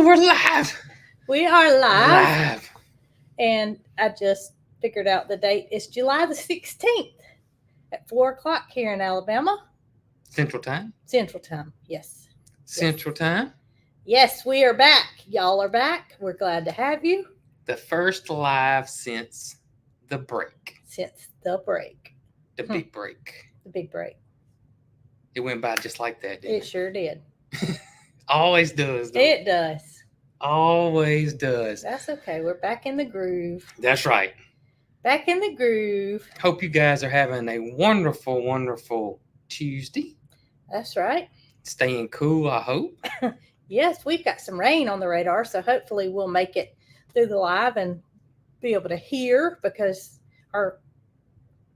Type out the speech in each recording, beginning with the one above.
we're live. We are live. Live. And I just figured out the date. It's July the 16th at 4 o'clock here in Alabama. Central Time. Central Time, yes. Central Time. Yes, we are back. Y'all are back. We're glad to have you. The first live since the break. Since the break. The big break. The big break. It went by just like that, didn't It sure did. Always does. Though. It does. Always does. That's okay. We're back in the groove. That's right. Back in the groove. Hope you guys are having a wonderful, wonderful Tuesday. That's right. Staying cool, I hope. Yes, we've got some rain on the radar, so hopefully we'll make it through the live and be able to hear because our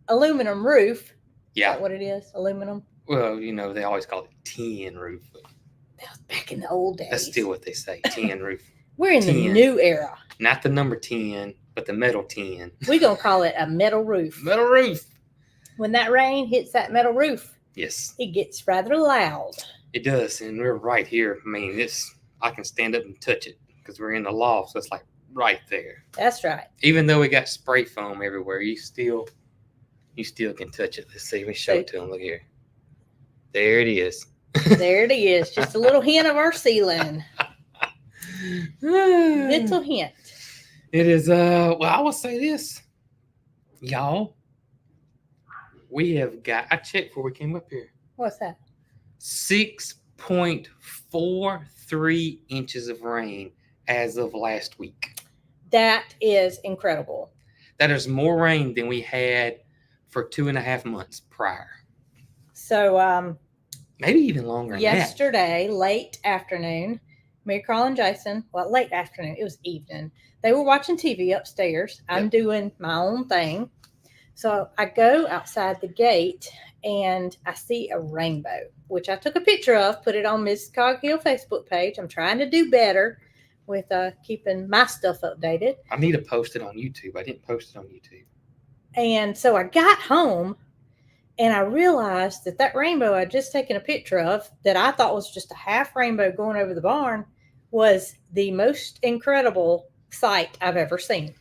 aluminum roof. Yeah. Is that what it is? Aluminum? Well, you know, they always call it tin roof. But That was back in the old days. that's still what they say, tin roof. We're in the 10. new era. Not the number 10, but the metal 10. We're going to call it a metal roof. Metal roof. When that rain hits that metal roof, Yes, it gets rather loud. it does. And we're right here. I mean, I can stand up and touch it because we're in the loft. So it's like right there. That's right. Even though we got spray foam everywhere, you still can touch it. Let's see. Let me show it to them. Look here. There it is. There it is. Just a little hint of our ceiling. Little hint. It is, well, I will say this. Y'all, I checked before we came up here. What's that? 6.43 inches of rain as of last week. That is incredible. That is more rain than we had for 2.5 months prior. So, Maybe even longer than yesterday, late afternoon, Mary Carl and Jason, well, late afternoon, it was evening. They were watching TV upstairs. I'm doing my own thing. So I go outside the gate and I see a rainbow, which I took a picture of, put it on Mrs. Coghill Facebook page. I'm trying to do better with keeping my stuff updated. I need to post it on YouTube. I didn't post it on YouTube. And so I got home and I realized that rainbow I'd just taken a picture of that I thought was just a half rainbow going over the barn was the most incredible sight I've ever seen.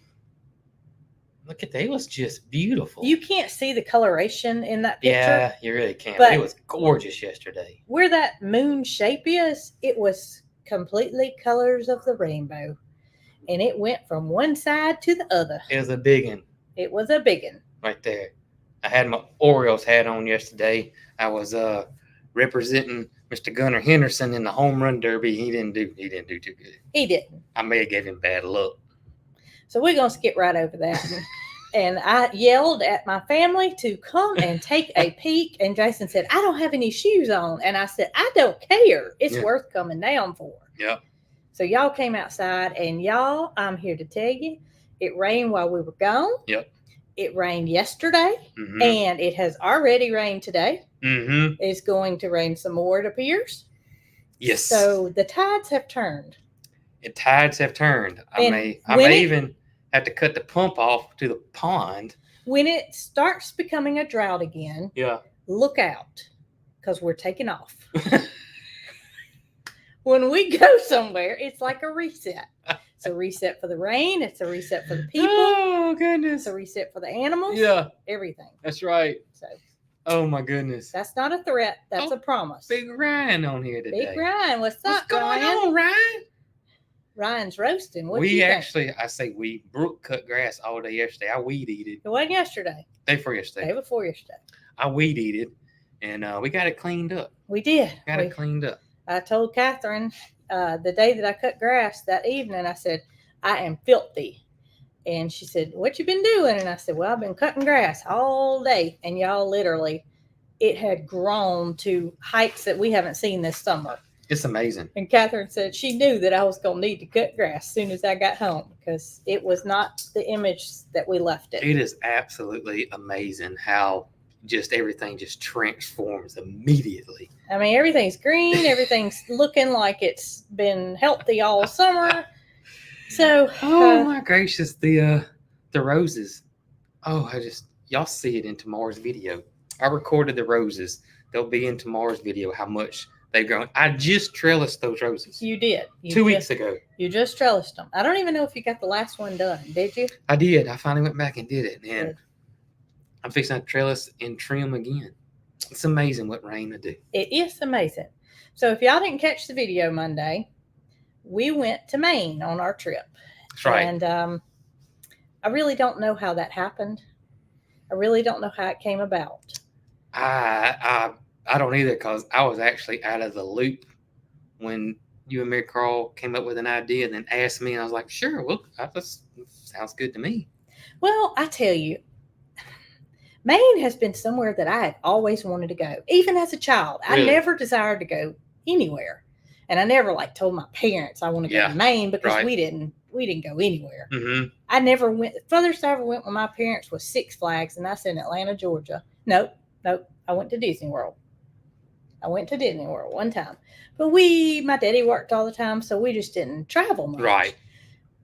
Look at that. It was just beautiful. You can't see the coloration in that picture. Yeah, you really can't. But it was gorgeous yesterday. Where that moon shape is, it was completely colors of the rainbow. And it went from one side to the other. It was a big one. It was a big one. Right there. I had my Orioles hat on yesterday. I was representing Mr. Gunnar Henderson in the home run derby. He didn't do too good. He didn't. I may have gave him bad luck. So we're going to skip right over that. And I yelled at my family to come and take a peek. And Jason said, I don't have any shoes on. And I said, I don't care. It's worth coming down for. Yep. So y'all came outside. And y'all, I'm here to tell you, it rained while we were gone. Yep. It rained yesterday. Mm-hmm. And it has already rained today. Mm-hmm. It's going to rain some more, it appears. Yes. So the tides have turned. The tides have turned. I may even have to cut the pump off to the pond. When it starts becoming a drought again, look out, because we're taking off. When we go somewhere, it's like a reset. It's a reset for the rain. It's a reset for the people. Oh, goodness. It's a reset for the animals. Yeah. Everything. That's right. So. Oh, my goodness. That's not a threat. That's a promise. Big Ryan on here today. Big Ryan. What's up, going Ryan? on, Ryan? Ryan's roasting. What Brooke cut grass all day yesterday. I weed eated. It wasn't yesterday. Day before yesterday. Day before yesterday. I weed eated, and we got it cleaned up. We did. It cleaned up. I told Catherine the day that I cut grass that evening, I said, I am filthy. And she said, what you been doing? And I said, well, I've been cutting grass all day. And y'all, literally, it had grown to heights that we haven't seen this summer. It's amazing. And Catherine said she knew that I was going to need to cut grass as soon as I got home because it was not the image that we left it. It is absolutely amazing how just everything just transforms immediately. I mean, everything's green. Everything's looking like it's been healthy all summer. So, oh my gracious, the roses. Oh, y'all see it in tomorrow's video. I recorded the roses. They'll be in tomorrow's video how much They've grown. I just trellised those roses You did. You 2 weeks ago. You just trellised them. I don't even know if you got the last one done. Did you? I did. I finally went back and did it. And Good. I'm fixing to trellis and trim again. It's amazing what rain will do. It is amazing. So if y'all didn't catch the video Monday, we went to Maine on our trip. That's right. And I really don't know how that happened. I really don't know how it came about. I don't either, because I was actually out of the loop when you and Mary Carl came up with an idea and then asked me, and I was like, sure, well, that sounds good to me. Well, I tell you, Maine has been somewhere that I had always wanted to go, even as a child. Really? I never desired to go anywhere, and I never told my parents I want to go to Maine, because right. we didn't go anywhere. Mm-hmm. I never went. The furthest I ever went with my parents was Six Flags, and that's in Atlanta, Georgia. Nope. I went to Disney World. I went to Disney World one time, but my daddy worked all the time, so we just didn't travel much. Right.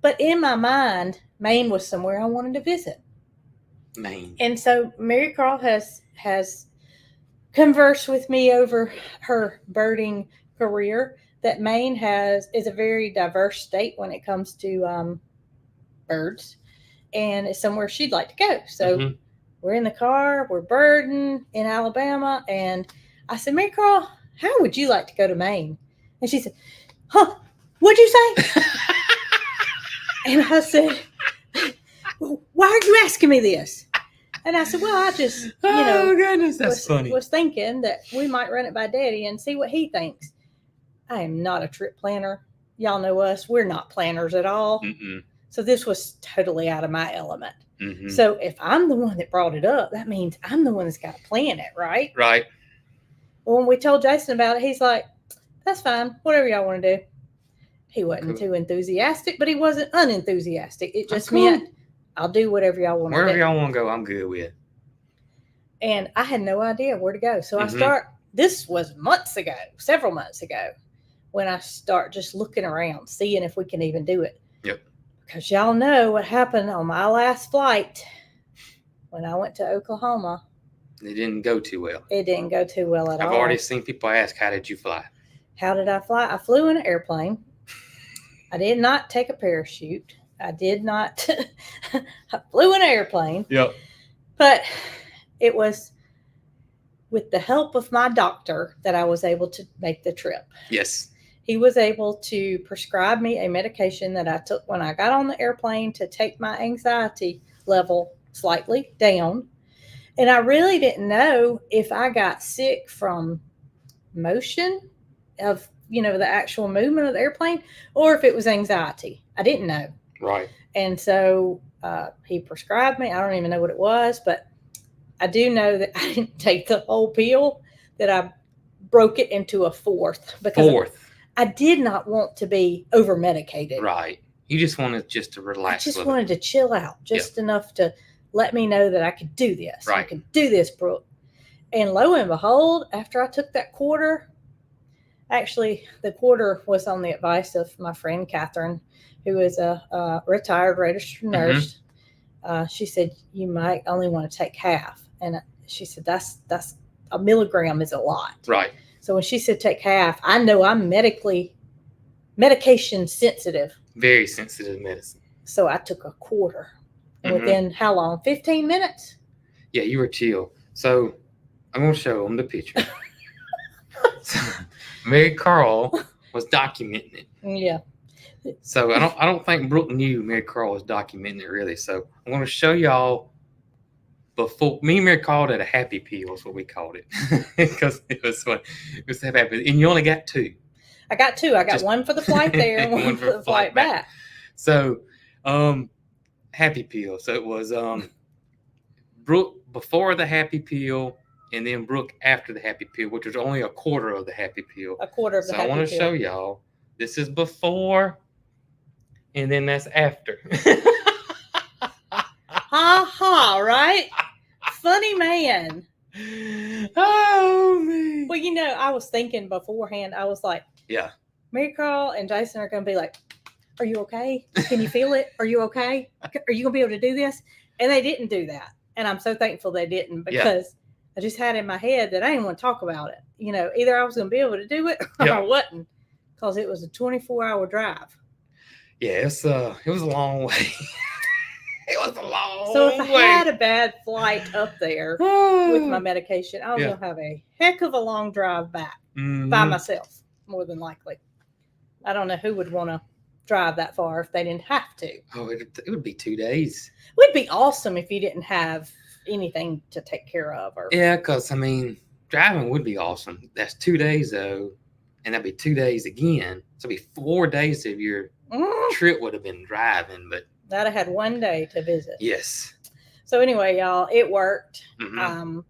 But in my mind, Maine was somewhere I wanted to visit. Maine. And so Mary Carl has conversed with me over her birding career that Maine is a very diverse state when it comes to birds, and it's somewhere she'd like to go. So we're in the car, we're birding in Alabama, and I said, Mary Carl, how would you like to go to Maine? And she said, huh, what'd you say? And I said, why are you asking me this? And I said, well, I just, goodness, that's funny. Was thinking that we might run it by Daddy and see what he thinks. I am not a trip planner. Y'all know us. We're not planners at all. Mm-mm. So this was totally out of my element. Mm-hmm. So if I'm the one that brought it up, that means I'm the one that's got to plan it, right? Right. Well, when we told Jason about it, he's like, that's fine. Whatever y'all want to do. He wasn't too enthusiastic, but he wasn't unenthusiastic. It just meant I'll do whatever y'all want to do. Wherever y'all want to go, I'm good with. And I had no idea where to go. So this was several months ago, when I start just looking around, seeing if we can even do it. Yep. Because y'all know what happened on my last flight when I went to Oklahoma. It didn't go too well. It didn't go too well at all. I've already seen people ask, how did you fly? How did I fly? I flew in an airplane. I did not take a parachute. I did not. I flew in an airplane. Yep. But it was with the help of my doctor that I was able to make the trip. Yes. He was able to prescribe me a medication that I took when I got on the airplane to take my anxiety level slightly down. And I really didn't know if I got sick from motion of, the actual movement of the airplane, or if it was anxiety. I didn't know. Right. And so he prescribed me. I don't even know what it was, but I do know that I didn't take the whole pill, that I broke it into a fourth. Because I did not want to be over medicated. Right. You just wanted to relax. I just wanted to chill out just enough to let me know that I could do this. Right. I could do this, Brooke. And lo and behold, after I took that quarter, actually the quarter was on the advice of my friend Catherine, who is a retired registered nurse. She said, you might only want to take half. And she said, that's a milligram is a lot. Right. So when she said take half, I know I'm medication sensitive. Very sensitive medicine. So I took a quarter. And within how long? 15 minutes? Yeah, you were chill. So I'm going to show them the picture. So, Mary Carl was documenting it. Yeah. So I don't think Brooke knew Mary Carl was documenting it really. So I'm going to show y'all before. Me and Mary Carl did a happy peel is what we called it, because it was fun. It was happy, and you only got two. I got two. I got one for the flight there and one for the flight back. So, happy peel. So it was Brooke before the happy peel, and then Brooke after the happy peel, which was only a quarter of the happy peel. A quarter of the happy peel. So I want to show y'all. This is before, and then that's after. Ha ha! Right? Funny man. Oh man. Well, I was thinking beforehand. I was like, yeah, Mary Carl and Jason are going to be like, are you okay? Can you feel it? Are you okay? Are you going to be able to do this? And they didn't do that. And I'm so thankful they didn't, because I just had in my head that I didn't want to talk about it. Either I was going to be able to do it or Yeah. I wasn't, because it was a 24-hour drive. Yeah, it was a long way. It was a long So if I way. had a bad flight up there with my medication, I was Yeah. going to have a heck of a long drive back by Mhm. myself, more than likely. I don't know who would want to drive that far if they didn't have to. Oh, it would be 2 days. It would be awesome if you didn't have anything to take care of. Yeah, because, I mean, driving would be awesome. That's 2 days, though, and that'd be 2 days again. So it'd be 4 days of your trip would have been driving, but I'd have had 1 day to visit. yes. So anyway, y'all, it worked. Mhm.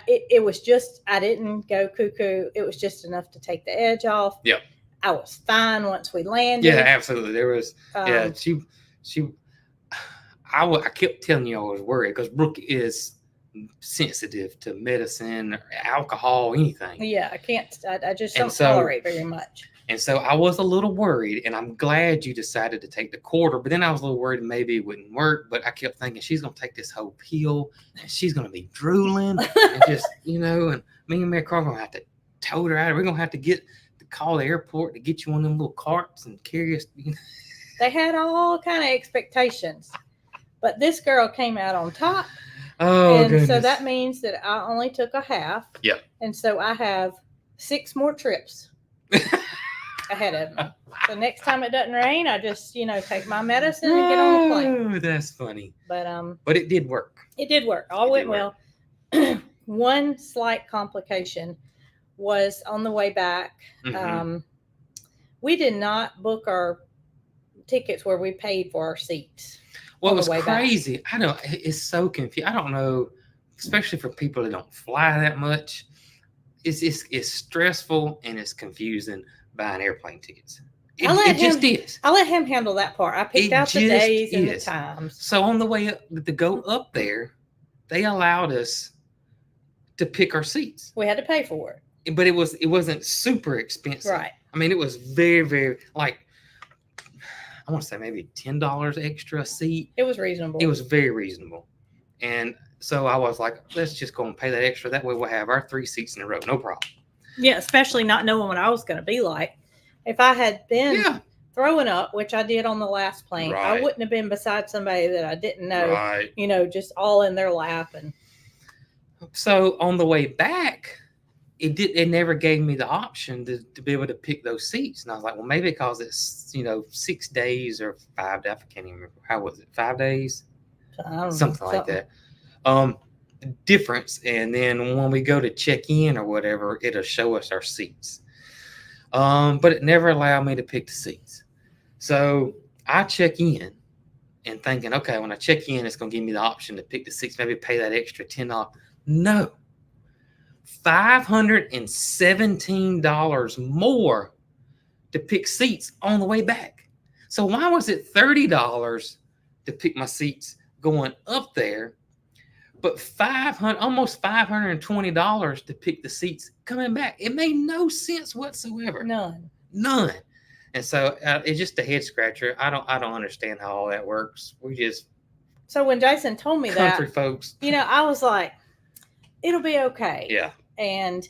It was just, I didn't go cuckoo. It was just enough to take the edge off. Yep. I was fine once we landed. Yeah, absolutely. There was, Um, I kept telling you I was worried because Brooke is sensitive to medicine, alcohol, anything. Yeah, I can't. I just And don't so- tolerate very much. And so I was a little worried, and I'm glad you decided to take the quarter. But then I was a little worried maybe it wouldn't work. But I kept thinking she's going to take this whole pill, and she's going to be drooling, and just, and me and Mary Carl are going to have to tote her out. We're going to have to call the airport to get you one of them little carts and carry us. They had all kind of expectations, but this girl came out on top. Oh, and goodness. so that means that I only took a half. Yeah. And so I have 6 more trips ahead of me. So next time it doesn't rain, I just, take my medicine and get on the plane. Oh, that's funny. But it did work. it did work. All went well. One slight complication was on the way back. Mhm. We did not book our tickets where we paid for our seats. Well, on it the was way back. crazy. It's so confusing. I don't know, especially for people that don't fly that much. It's stressful and it's confusing buying airplane tickets. It just is. I let him handle that part. I picked It out the just days and the is. times. So on the way up, to go up there, they allowed us to pick our seats, We had to pay for it. but it wasn't super expensive. Right. I mean, it was very, very, like, I want to say maybe $10 extra a seat. It was reasonable. It was very reasonable. And so I was like, let's just go and pay that extra. That way we'll have our 3 seats in a row. No problem. Yeah, especially not knowing what I was going to be like. If I had been throwing up, which I did on the last plane, I Right. wouldn't have been beside somebody that I didn't know, Right. just all in their lap. And So on the way back, it never gave me the option to be able to pick those seats. And I was like, well, maybe because it's, 6 days or 5 days. I can't even remember. How was it? 5 days? I don't know, Something like that. Difference. And then when we go to check in or whatever, it'll show us our seats. But it never allowed me to pick the seats. So I check in and thinking, okay, when I check in, it's going to give me the option to pick the seats, maybe pay that extra $10. No. $517 more to pick seats on the way back. So why was it $30 to pick my seats going up there, but almost $520 to pick the seats coming back? It made no sense whatsoever. none. And so it's just a head scratcher. I don't understand how all that works. We just So when Jason told me country that, folks. I was like, it'll be okay. Yeah. And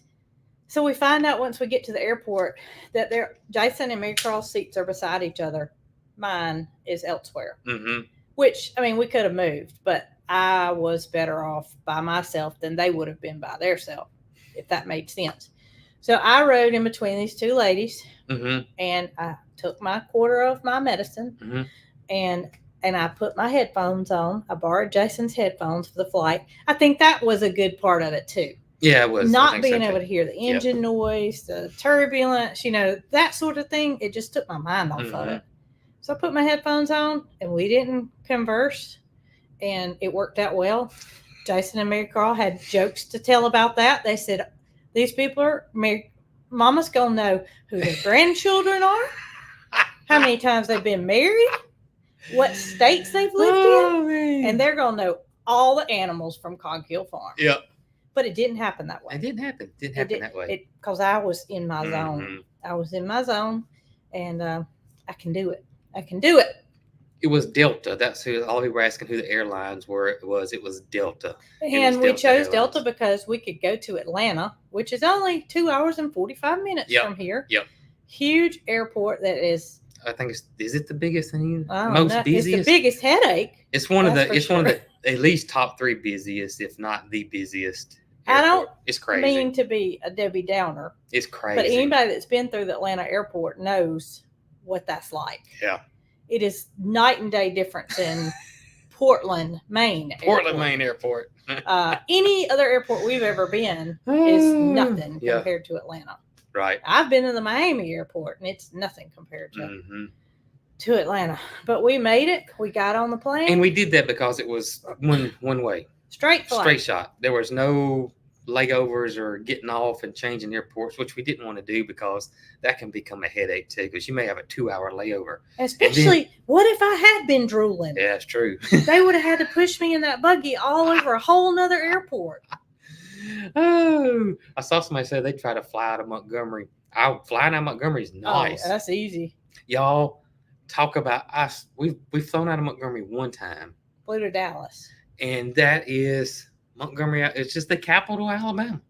so we find out once we get to the airport that Jason and Mary Carl's seats are beside each other. Mine is elsewhere. Mm-hmm. Which, we could have moved, but I was better off by myself than they would have been by themselves, if that made sense. So I rode in between these 2 ladies, Mm-hmm. and I took my quarter of my medicine, Mm-hmm. and I put my headphones on. I borrowed Jason's headphones for the flight. I think that was a good part of it too. Yeah, it was. Not being able to hear the engine noise, the turbulence, that sort of thing. It just took my mind off of it. So I put my headphones on, and we didn't converse, and it worked out well. Jason and Mary Carl had jokes to tell about that. They said, these people Mama's going to know who their grandchildren are, how many times they've been married, what states they've lived in, and they're going to know all the animals from Cog Hill Farm. Yep. But it didn't happen that way. It didn't happen. It didn't happen that way. Because I was in my zone. Mhm. I was in my zone, and I can do it. I can do it. It was Delta. That's who all we were asking who the airlines were. It was Delta. And we Delta chose Delta Airlines. because we could go to Atlanta, which is only 2 hours and 45 minutes Yep. from here. Yep. Huge airport that is, I think is it the biggest in I don't most know, busiest? it's the biggest headache. It's one of That's the for it's one of sure. the at least top 3 busiest, if not the busiest. I don't Airport. It's crazy. mean to be a Debbie Downer, It's crazy. but anybody that's been through the Atlanta airport knows what that's like. Yeah. It is night and day difference in Portland, Maine. Portland, Maine Airport. Any other airport we've ever been is nothing Yeah. compared to Atlanta. Right. I've been to the Miami airport, and it's nothing compared to Atlanta. But we made it. We got on the plane. And we did that because it was one way. Straight flight. Straight shot. There was no layovers or getting off and changing airports, which we didn't want to do because that can become a headache too, because you may have a 2-hour layover. Especially, what if I had been drooling? Yeah, it's true. They would have had to push me in that buggy all over a whole nother airport. Oh, I saw somebody say they try to fly out of Montgomery. Flying out of Montgomery is nice. Oh, that's easy. Y'all talk about us. We've flown out of Montgomery one time. Flew to Dallas. And that is Montgomery. It's just the capital of Alabama.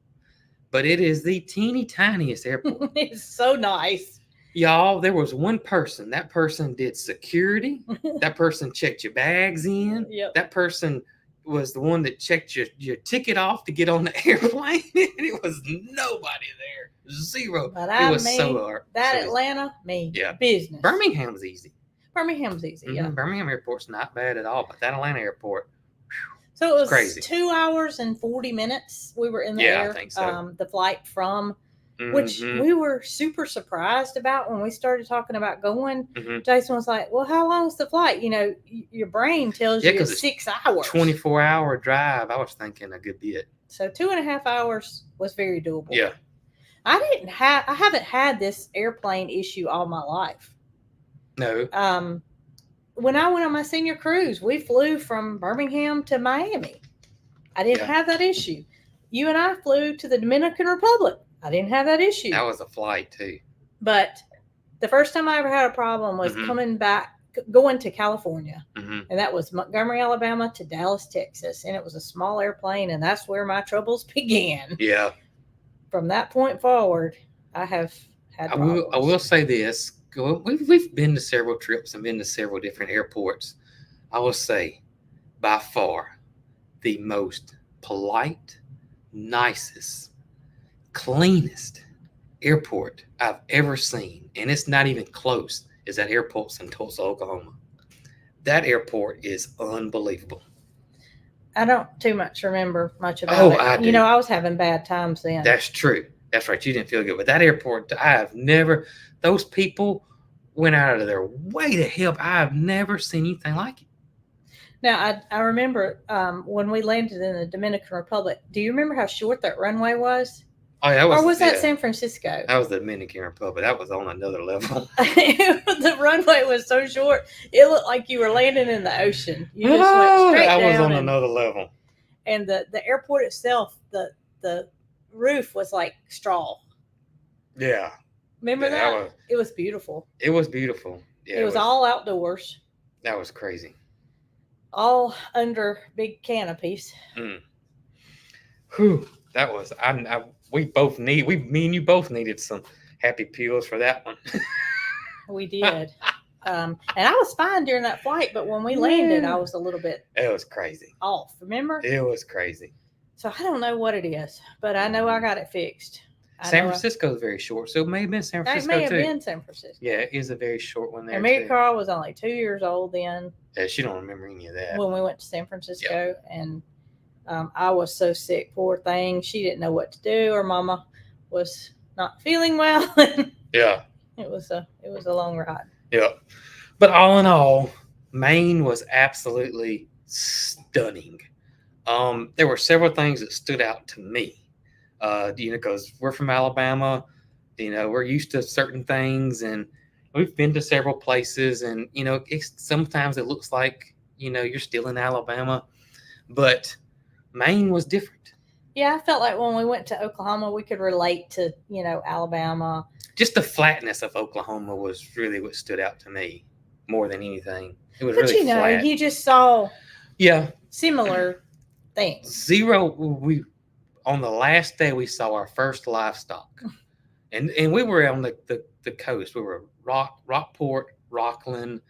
But it is the teeny tiniest airport. It's so nice. Y'all, there was one person. That person did security. That person checked your bags in. Yep. That person was the one that checked your ticket off to get on the airplane. And it was nobody there. Zero. But it was so Atlanta, business. Birmingham's easy. Birmingham's easy, yeah. Birmingham airport's not bad at all, but that Atlanta airport, so it was crazy. 2 hours and 40 minutes we were in the air. I think so. The flight from, which we were super surprised about when we started talking about going. Jason was like, well, how long is the flight? You know, your brain tells you it's 6 hours. 24-hour drive. I was thinking a good bit. So 2.5 hours was very doable. Yeah. I haven't had this airplane issue all my life. No. When I went on my senior cruise, we flew from Birmingham to Miami. I didn't have that issue. You and I flew to the Dominican Republic. I didn't have that issue. That was a flight too. But the first time I ever had a problem was coming back, going to California. And that was Montgomery, Alabama to Dallas, Texas. And it was a small airplane, and that's where my troubles began. Yeah. From that point forward, I have had problems. I will say this. We've been to several trips and been to several different airports. I will say, by far, the most polite, nicest, cleanest airport I've ever seen, and it's not even close, is that airport's in Tulsa, Oklahoma. That airport is unbelievable. I don't too much remember much about it. I do. You know, I was having bad times then. That's true. That's right. You didn't feel good. But that airport, those people went out of their way to help. I've never seen anything like it. Now, I remember when we landed in the Dominican Republic, do you remember how short that runway was? Oh, yeah, or was that San Francisco? That was the Dominican Republic. That was on another level. The runway was so short, it looked like you were landing in the ocean. You just went straight down. That was on another level. And the airport itself, the roof was like straw. Yeah. Remember that? It was beautiful. It was beautiful. Yeah, it was all outdoors. That was crazy. All under big canopies. Whew. That was me and you both needed some happy pills for that one. We did. And I was fine during that flight, but when we landed, I was a little bit. It was crazy. Off, remember? It was crazy. So I don't know what it is, but I know I got it fixed. San Francisco is very short, so it may have been San Francisco too. It may have been San Francisco. Yeah, it is a very short one there. And Mary Carl was only 2 years old then. Yeah, she don't remember any of that. When we went to San Francisco, and I was so sick, poor thing. She didn't know what to do. Her mama was not feeling well. Yeah. It was a long ride. Yeah. But all in all, Maine was absolutely stunning. There were several things that stood out to me. Because we're from Alabama, we're used to certain things, and we've been to several places, and sometimes it looks like you're still in Alabama, but Maine was different. Yeah, I felt like when we went to Oklahoma, we could relate to Alabama. Just the flatness of Oklahoma was really what stood out to me. more than anything. It was But really flat. you just saw Yeah, similar things. zero. We on the last day we saw our first livestock, and we were on the coast. We were Rockport, Rockland,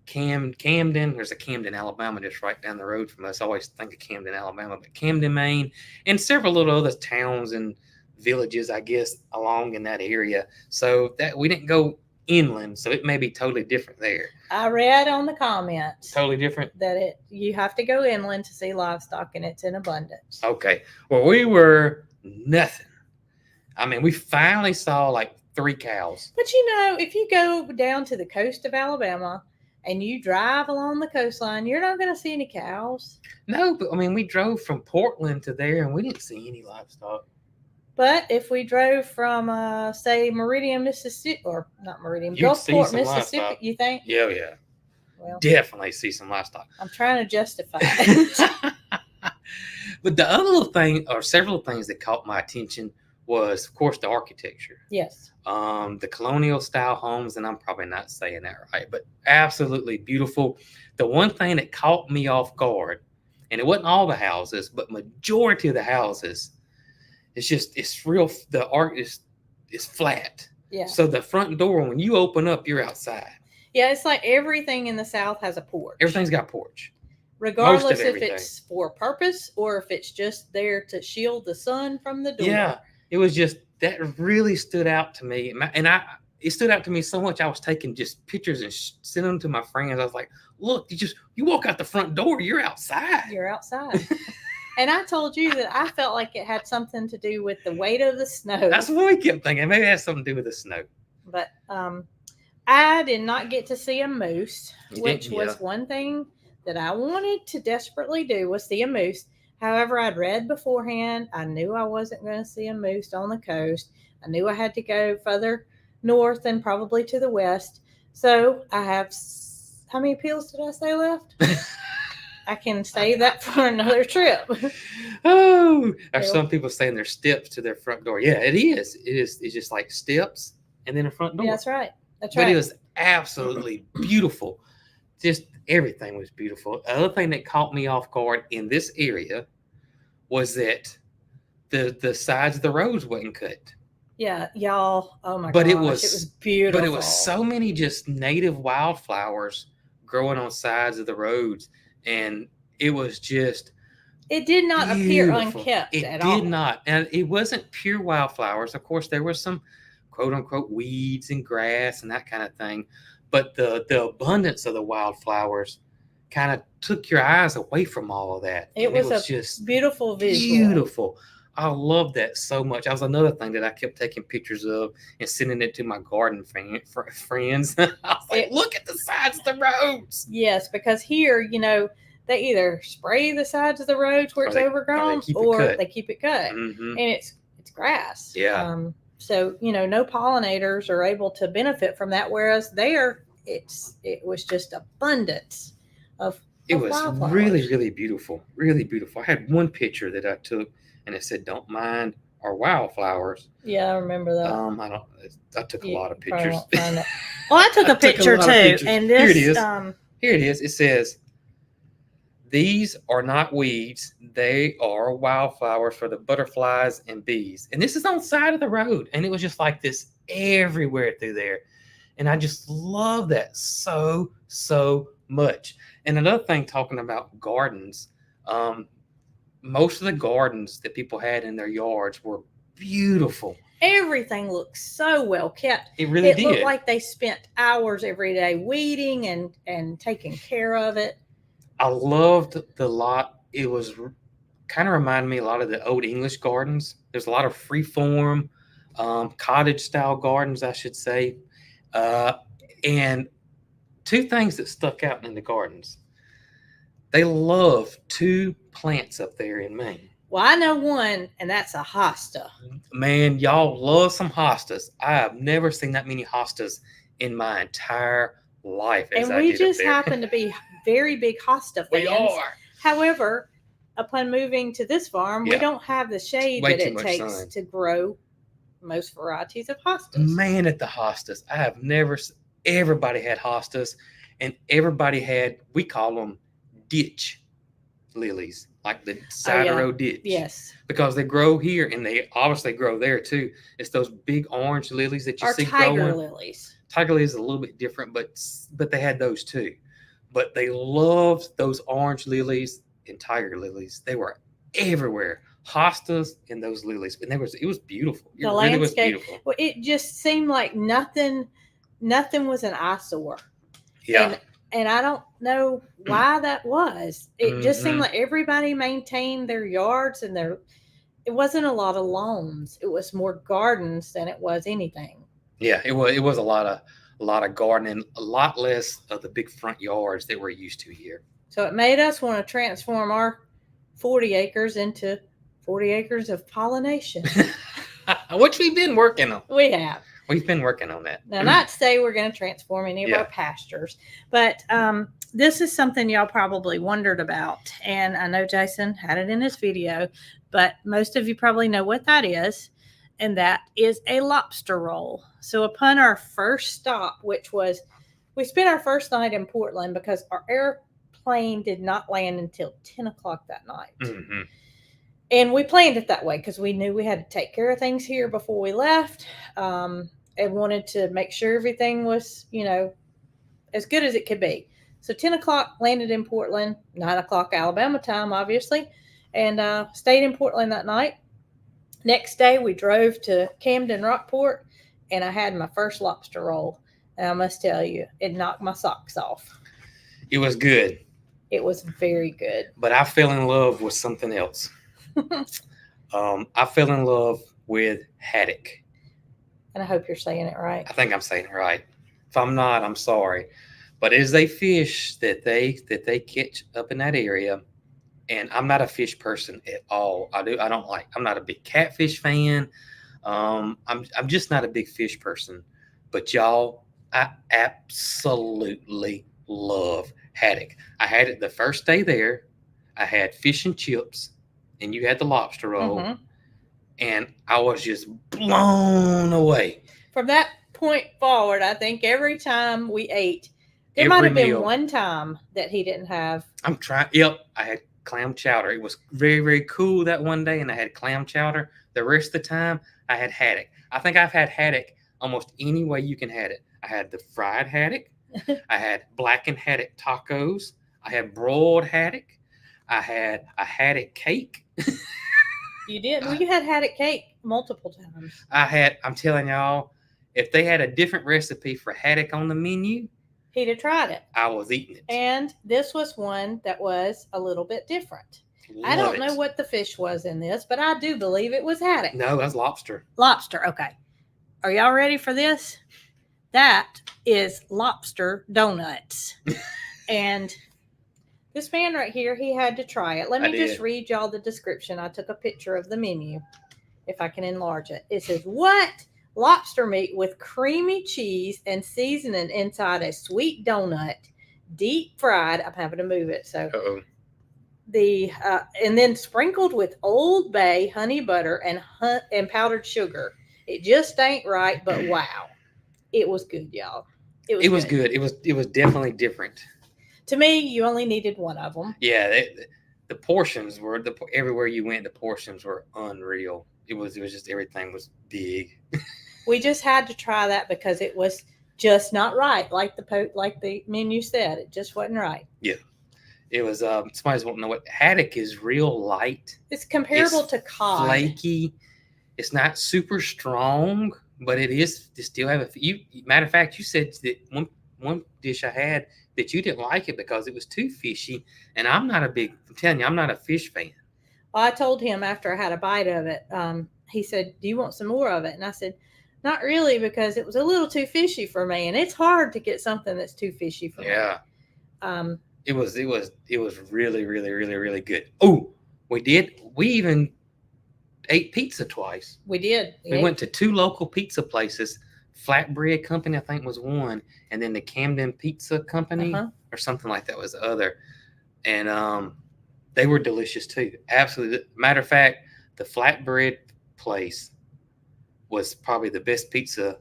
Camden. There's a Camden, Alabama, just right down the road from us. I always think of Camden, Alabama, but Camden, Maine, and several little other towns and villages, I guess, along in that area. So that we didn't go inland, so it may be totally different there. I read on the comments Totally different. that you have to go inland to see livestock, and it's in abundance. Okay. Well, we were nothing. I mean, we finally saw like 3 cows. But if you go down to the coast of Alabama and you drive along the coastline, you're not going to see any cows. No, but I mean, we drove from Portland to there and we didn't see any livestock. But if we drove from, say, Meridian, Mississippi, or not Meridian, Gulfport, Mississippi, livestock. You think? Yeah, yeah. Well, definitely see some livestock. I'm trying to justify it. But the other little thing, or several things that caught my attention was, of course, the architecture. Yes. The colonial style homes, and I'm probably not saying that right, but absolutely beautiful. The one thing that caught me off guard, and it wasn't all the houses, but majority of the houses, it's real. The art is flat. Yeah. So the front door, when you open up, you're outside. Yeah, it's like everything in the South has a porch. Everything's got a porch. Regardless if it's for a purpose or if it's just there to shield the sun from the door. Yeah, it was just, that really stood out to me. It stood out to me so much, I was taking just pictures and sending them to my friends. I was like, look, you walk out the front door, you're outside. You're outside. And I told you that I felt like it had something to do with the weight of the snow. That's what we kept thinking. Maybe it has something to do with the snow. But I did not get to see a moose, which was one thing that I wanted to desperately do, was see a moose. However, I'd read beforehand. I knew I wasn't going to see a moose on the coast. I knew I had to go further north and probably to the west. So I have, how many appeals did I say left? I can save that for another trip. Oh, there's some people saying there's steps to their front door. Yeah, it is. It's just like steps and then a front door. Yeah, that's right. But it was absolutely beautiful. Just everything was beautiful. The other thing that caught me off guard in this area was that the sides of the roads wasn't cut. Yeah, y'all. Oh my gosh, it was beautiful. But it was so many just native wildflowers growing on sides of the roads, and it was just, it did not appear unkept at all. It did not, and it wasn't pure wildflowers. Of course, there was some quote unquote weeds and grass and that kind of thing. But the abundance of the wildflowers kind of took your eyes away from all of that. It was just beautiful visual. Beautiful. I love that so much. That was another thing that I kept taking pictures of and sending it to my garden friends. I was like, look at the sides of the roads. Yes, because here, they either spray the sides of the roads where it's overgrown, or they keep it cut. Mm-hmm. And it's grass. Yeah. So, no pollinators are able to benefit from that, whereas there, it was just abundance of It was really, really beautiful. Really beautiful. I had one picture that I took, and it said, "Don't mind our wildflowers." Yeah, I remember that. I took a lot of pictures. Well, I took a picture too, and this, here it is. Here it is. It says, "These are not weeds; they are wildflowers for the butterflies and bees." And this is on the side of the road, and it was just like this everywhere through there. And I just love that so much. And another thing, talking about gardens, most of the gardens that people had in their yards were beautiful. Everything looked so well kept. It really did. It looked like they spent hours every day weeding and taking care of it. I loved the lot. It was kind of reminded me a lot of the old English gardens. There's a lot of free-form, cottage-style gardens, I should say. And two things that stuck out in the gardens. They love 2 plants up there in Maine. Well, I know one, and that's a hosta. Man, y'all love some hostas. I have never seen that many hostas in my entire life. And we just happen to be very big hosta fans. We are. However, upon moving to this farm, we don't have the shade that it takes to grow most varieties of hostas. Man, at the hostas, I have never. Everybody had hostas, and everybody had, we call them ditch lilies, like the side of road ditch. Yes. Because they grow here and they obviously grow there too. It's those big orange lilies that you see tiger growing. lilies. Tiger lilies is a little bit different, but they had those too. But they loved those orange lilies and tiger lilies. They were everywhere. Hostas and those lilies. And it was beautiful. It really was beautiful. Well, it just seemed like nothing was an eyesore. Yeah. And I don't know why that was. It just seemed like everybody maintained their yards and it wasn't a lot of lawns. It was more gardens than it was anything. Yeah, it was a lot of gardening, a lot less of the big front yards that we're used to here. So it made us want to transform our 40 acres into 40 acres of pollination. Which we've been working on. We have. We've been working on that. Now, not to say we're going to transform any of our pastures, but this is something y'all probably wondered about. And I know Jason had it in his video, but most of you probably know what that is. And that is a lobster roll. So upon our first stop, which was, we spent our first night in Portland because our airplane did not land until 10 o'clock that night. Mm-hmm. And we planned it that way because we knew we had to take care of things here before we left, and wanted to make sure everything was, as good as it could be. So 10 o'clock landed in Portland, 9 o'clock Alabama time, obviously, and stayed in Portland that night. Next day, we drove to Camden, Rockport, and I had my first lobster roll. And I must tell you, it knocked my socks off. It was good. It was very good. But I fell in love with something else. I fell in love with haddock. And I hope you're saying it right. I think I'm saying it right. If I'm not, I'm sorry. But it is a fish that they catch up in that area. And I'm not a fish person at all. I'm not a big catfish fan. I'm just not a big fish person. But y'all, I absolutely love haddock. I had it the first day there. I had fish and chips, and you had the lobster roll. Mm-hmm. And I was just blown away. From that point forward, I think every time we ate, there might have been one time that he didn't have. Yep, I had clam chowder. It was very, very cool that one day, and I had clam chowder. The rest of the time, I had haddock. I think I've had haddock almost any way you can have it. I had the fried haddock. I had blackened haddock tacos. I had broiled haddock. I had a haddock cake. You did? Well, you had haddock cake multiple times. I'm telling y'all, if they had a different recipe for haddock on the menu, he'd have tried it. I was eating it. And this was one that was a little bit different. I don't know what the fish was in this, but I do believe it was haddock. No, that's lobster. Lobster, okay. Are y'all ready for this? That is lobster donuts. And this man right here, he had to try it. Let me just read y'all the description. I took a picture of the menu, if I can enlarge it. It says, what? Lobster meat with creamy cheese and seasoning inside a sweet donut, deep fried. I'm having to move it. So and then sprinkled with Old Bay honey butter and powdered sugar. It just ain't right, but wow, it was good, y'all. It was good. It was definitely different. To me, you only needed one of them. Yeah, the portions were everywhere you went. The portions were unreal. It was just everything was big. We just had to try that because it was just not right, like the menu said. It just wasn't right. Yeah, it was. Somebody's wanting to know what haddock is. Real light. It's comparable to cod. Flaky. It's not super strong, but it is. To still have matter of fact, you said that one dish I had that you didn't like it because it was too fishy, and I'm telling you, I'm not a fish fan. Well, I told him after I had a bite of it. He said, "Do you want some more of it?" And I said, "Not really, because it was a little too fishy for me, and it's hard to get something that's too fishy for me." Yeah. It was really, really, really, really good. Oh, we even ate pizza twice. We did. We went to 2 local pizza places. Flatbread Company, I think, was one, and then the Camden Pizza Company or something like that was the other. And they were delicious too. Absolutely. Matter of fact, the flatbread place was probably the best pizza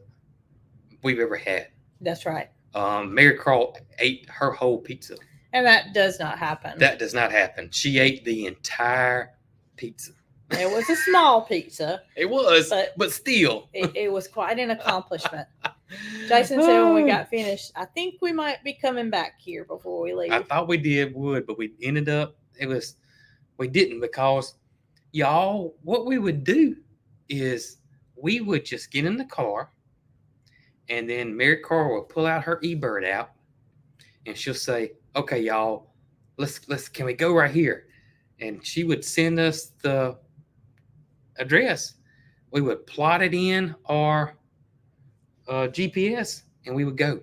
we've ever had. That's right. Mary Carl ate her whole pizza. And that does not happen. That does not happen. She ate the entire pizza. It was a small pizza. It was, but still. It was quite an accomplishment. Jason said when we got finished, I think we might be coming back here before we leave. I thought we would, but we ended up, we didn't, because y'all, what we would do is we would just get in the car, and then Mary Carl will pull out her eBird out, and she'll say, okay, y'all, can we go right here? And she would send us the address. We would plot it in our GPS, and we would go.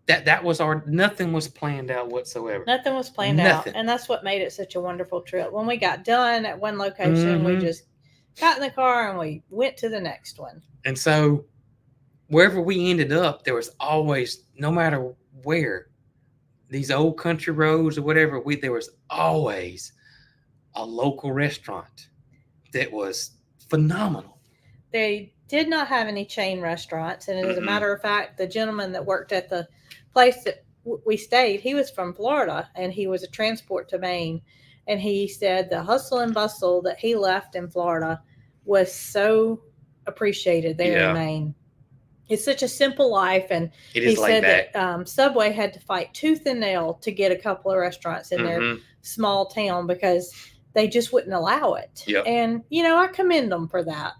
That was nothing was planned out whatsoever. Nothing was planned out, and that's what made it such a wonderful trip. When we got done at one location, we just got in the car and we went to the next one. And so wherever we ended up, there was always, no matter where, these old country roads or whatever, there was always a local restaurant that was phenomenal. They did not have any chain restaurants, and as a matter of fact, the gentleman that worked at the place that we stayed, he was from Florida, and he was a transport to Maine, and he said the hustle and bustle that he left in Florida was so appreciated there in Maine. It's such a simple life, and he said that Subway had to fight tooth and nail to get a couple of restaurants in their small town because they just wouldn't allow it. Yep. And I commend them for that.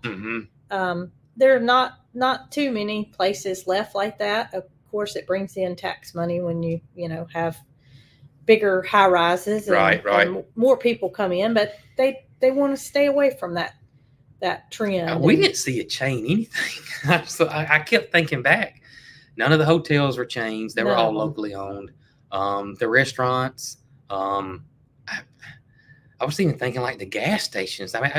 There are not too many places left like that. Of course, it brings in tax money when you have bigger high rises and more people come in, but they want to stay away from that trend. We didn't see a chain anything. So I kept thinking back. None of the hotels were chains. They were all locally owned. The restaurants. I was even thinking like the gas stations. I mean,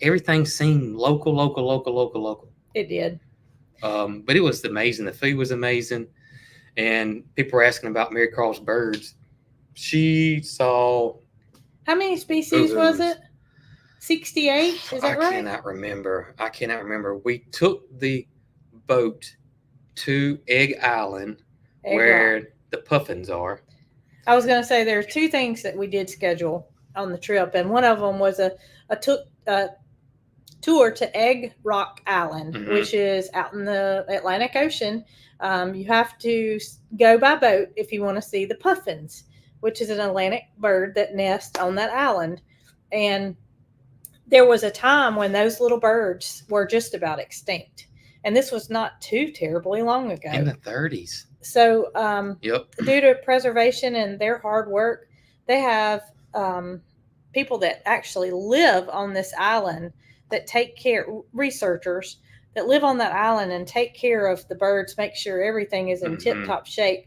everything seemed local. It did. But it was amazing. The food was amazing. And people were asking about Mary Carl's birds. She saw... How many species was it? 68? Is that right? I cannot remember. We took the boat to Egg Island, where the puffins are. I was going to say there are two things that we did schedule on the trip, and one of them was a tour to Egg Rock Island, which is out in the Atlantic Ocean. You have to go by boat if you want to see the puffins, which is an Atlantic bird that nests on that island. And there was a time when those little birds were just about extinct. And this was not too terribly long ago. In the 30s. So due to preservation and their hard work, they have people that actually live on this island that take care, researchers that live on that island and take care of the birds, make sure everything is in tip-top shape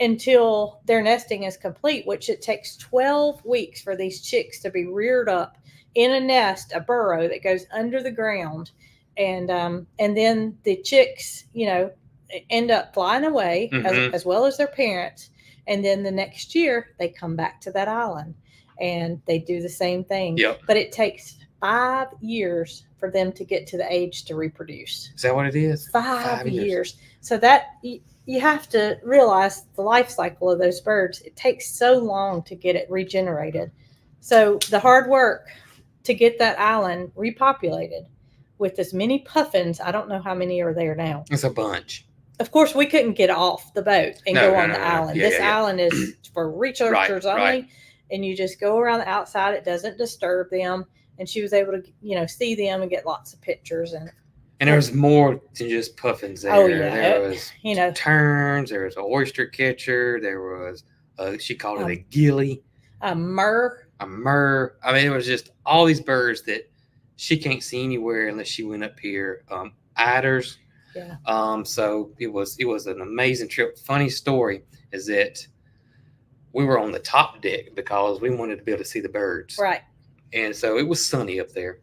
until their nesting is complete, which it takes 12 weeks for these chicks to be reared up in a nest, a burrow that goes under the ground. And then the chicks, end up flying away as well as their parents. And then the next year they come back to that island and they do the same thing. Yep. But it takes 5 years for them to get to the age to reproduce. Is that what it is? 5 years. So that you have to realize the life cycle of those birds. It takes so long to get it regenerated. So the hard work to get that island repopulated with as many puffins, I don't know how many are there now. It's a bunch. Of course, we couldn't get off the boat and go on the island. Yeah, this island is for researchers only. Right. And you just go around the outside. It doesn't disturb them. And she was able to, see them and get lots of pictures. And there was more than just puffins there. Oh, yeah. There was terns. There was an oyster catcher. There was, she called it a gilly. A murr. I mean, it was just all these birds that she can't see anywhere unless she went up here. Eiders. Yeah. So it was an amazing trip. Funny story is that we were on the top deck because we wanted to be able to see the birds. Right. And so it was sunny up there.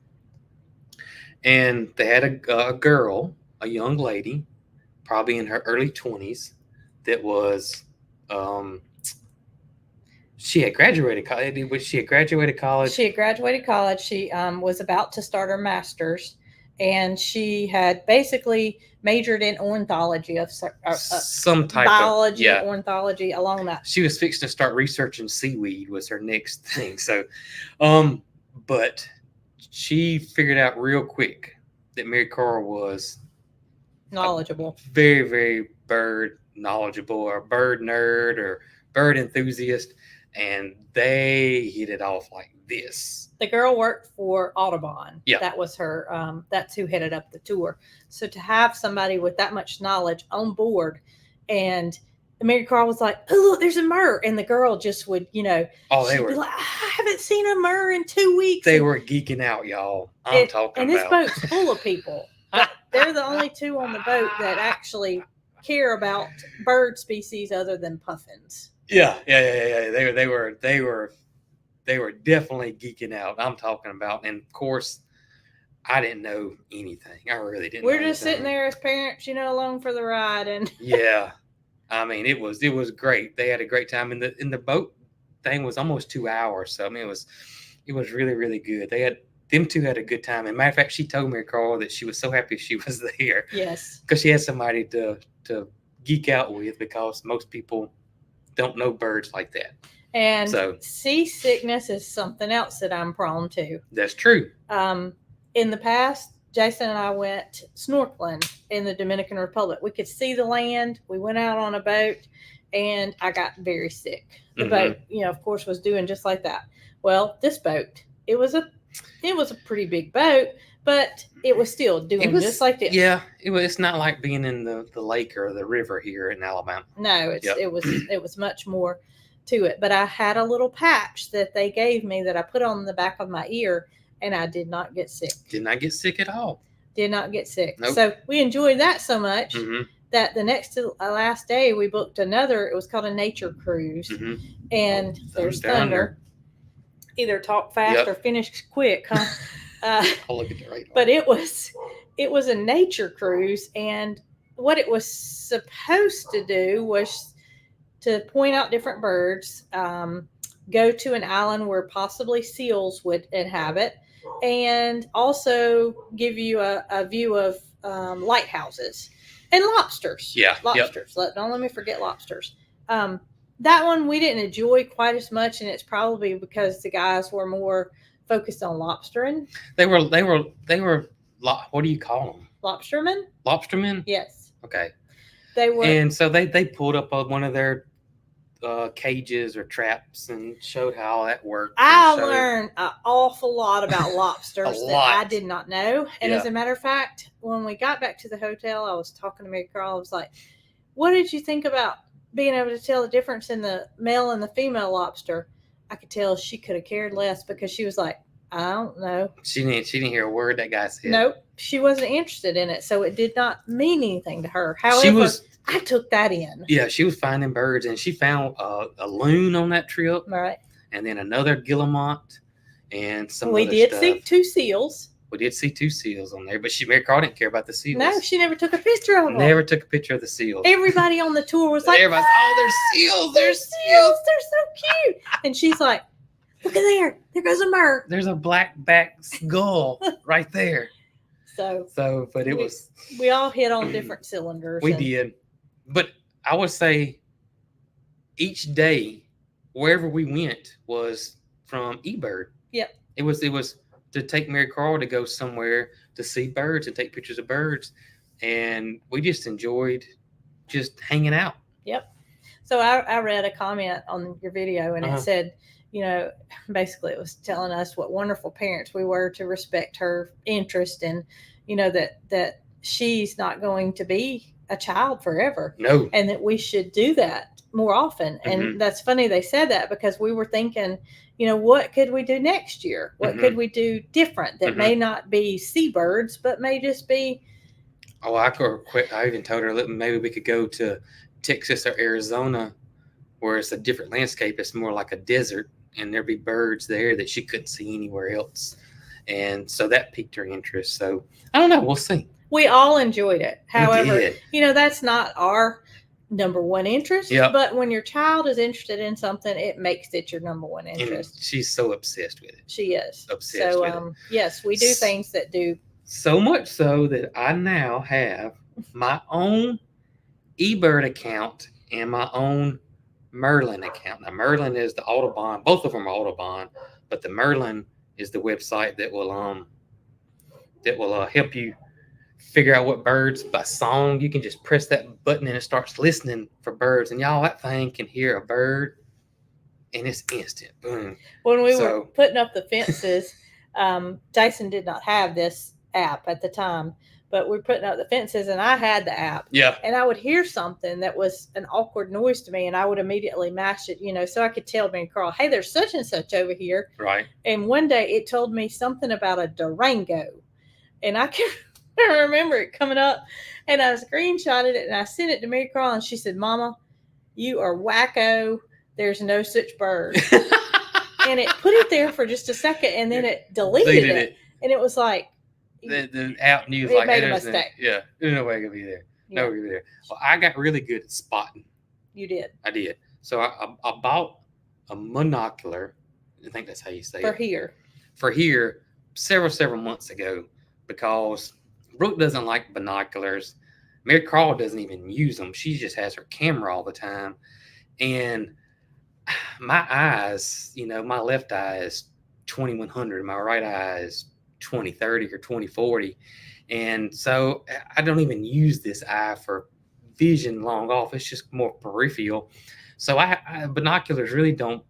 And they had a girl, a young lady, probably in her early 20s, that was, she had graduated college. She had graduated college. She was about to start her master's. and she had basically majored in ornithology Some type biology, of ornithology along that. She was fixing to start researching seaweed was her next thing. So, but she figured out real quick that Mary Carl was knowledgeable, very, very bird knowledgeable, or bird nerd, or bird enthusiast, and they hit it off like this. The girl worked for Audubon. Yeah. That was her, that's who headed up the tour. So to have somebody with that much knowledge on board, and Mary Carl was like, "Oh, look, there's a myrrh." And the girl just would, they were be like, "I haven't seen a myrrh in 2 weeks." They were geeking out, y'all. I'm talking and this about. boat's full of people. They're the only two on the boat that actually care about bird species other than puffins. Yeah. They were definitely geeking out. I'm talking about, and of course, I didn't know anything. I really didn't. We're just sitting there as parents, along for the ride, and yeah, I mean, it was great. They had a great time, and the boat thing was almost 2 hours. So I mean, it was really, really good. Them two had a good time. And matter of fact, she told me, Carl, that she was so happy she was there. Yes, because she had somebody to geek out with, because most people don't know birds like that. And so, seasickness is something else that I'm prone to. That's true. In the past, Jason and I went snorkeling in the Dominican Republic. We could see the land. We went out on a boat, and I got very sick. The boat, of course, was doing just like that. Well, this boat, it was a pretty big boat, but it was still doing just like this. Yeah, it's not like being in the lake or the river here in Alabama. No, it was much more to it. But I had a little patch that they gave me that I put on the back of my ear, and I did not get sick. Did not get sick at all. Did not get sick. Nope. So we enjoyed that so much that the next to last day we booked another. It was called a nature cruise, and there's thunder. Either talk fast or finish quick, huh? I'll look at the radar. But it was a nature cruise, and what it was supposed to do was to point out different birds, go to an island where possibly seals would inhabit, and also give you a view of lighthouses and lobsters. Yeah, lobsters. Don't let me forget lobsters. That one we didn't enjoy quite as much, and it's probably because the guys were more focused on lobstering. They were. What do you call them? Lobstermen. Lobstermen. Yes. Okay. They were, and so they pulled up one of their cages or traps and showed how that worked. I learned an awful lot about lobsters that lot. I did not know. And as a matter of fact, when we got back to the hotel, I was talking to Mary Carl. I was like, "What did you think about being able to tell the difference in the male and the female lobster?" I could tell she could have cared less, because she was like, "I don't know." She didn't hear a word that guy said. Nope. She wasn't interested in it, so it did not mean anything to her. However, I took that in. Yeah, she was finding birds, and she found a loon on that trip. Right. And then another guillemot, and some We other did stuff. see 2 seals. We did see 2 seals on there, but Mary Carl didn't care about the seals. No, she never took a picture of them. Never took a picture of the seals. Everybody on the tour was like, everybody's, "Oh, they're seals! They're seals! They're so cute!" And she's like, "Look at there! There goes a myrrh. There's a black back gull right there." So, but it was. We all hit on different cylinders. We did, but I would say each day, wherever we went, was from eBird. Yep. It was to take Mary Carl to go somewhere to see birds and take pictures of birds, and we just enjoyed just hanging out. Yep. So I read a comment on your video, and it said, basically it was telling us what wonderful parents we were to respect her interest, and that she's not going to be a child forever. No. And that we should do that more often. And that's funny they said that, because we were thinking, what could we do next year? What could we do different that may not be seabirds, but may just be. Oh, I even told her that maybe we could go to Texas or Arizona, where it's a different landscape. It's more like a desert, and there'd be birds there that she couldn't see anywhere else. And so that piqued her interest. So I don't know. We'll see. We all enjoyed it. However, that's not our number one interest. Yep. But when your child is interested in something, it makes it your number one interest. And she's so obsessed with it. She is Obsessed with it. Yes, we do things that do So much so that I now have my own eBird account and my own Merlin account. Now, Merlin is the Audubon. Both of them are Audubon, but the Merlin is the website that will help you figure out what birds by song. You can just press that button and it starts listening for birds. And y'all, that thing can hear a bird, and it's instant. Boom. When we were putting up the fences, Jason did not have this app at the time, but we were putting up the fences and I had the app. Yeah. And I would hear something that was an awkward noise to me and I would immediately mash it, so I could tell me, Carl, hey, there's such and such over here. Right. And one day it told me something about a Durango. And I can remember it coming up and I screenshotted it and I sent it to Mary Carl and she said, Mama, you are wacko. There's no such bird. And it put it there for just a second and then it deleted it. And it was like, the app knew it made a mistake. There's no way it could be there. Yeah. No way it could be there. Well, I got really good at spotting. You did. I did. So I bought a monocular. I think that's how you say it. For here, several months ago, because Brooke doesn't like binoculars. Mary Carl doesn't even use them. She just has her camera all the time. And my eyes, my left eye is 2100. My right eye is 2030 or 2040. And so I don't even use this eye for vision long off. It's just more peripheral. So binoculars really don't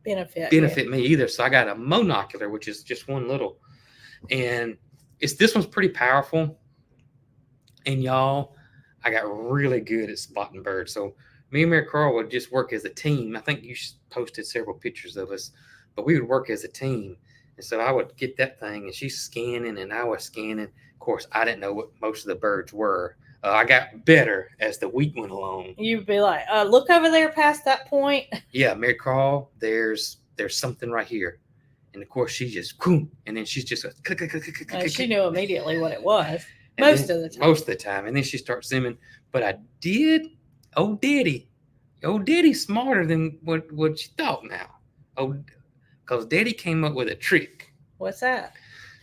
benefit me either. So I got a monocular, which is just one little, and this one's pretty powerful. And y'all, I got really good at spotting birds. So me and Mary Carl would just work as a team. I think you posted several pictures of us, but we would work as a team. And so I would get that thing and she's scanning and I was scanning. Of course, I didn't know what most of the birds were. I got better as the week went along. You'd be like, look over there past that point. Yeah, Mary Carl, there's something right here. And of course, she just, and then she's just, she knew immediately what it was. Most of the time. And then she starts zooming. But I did, old Daddy's smarter than what she thought now. Because Daddy came up with a trick. What's that?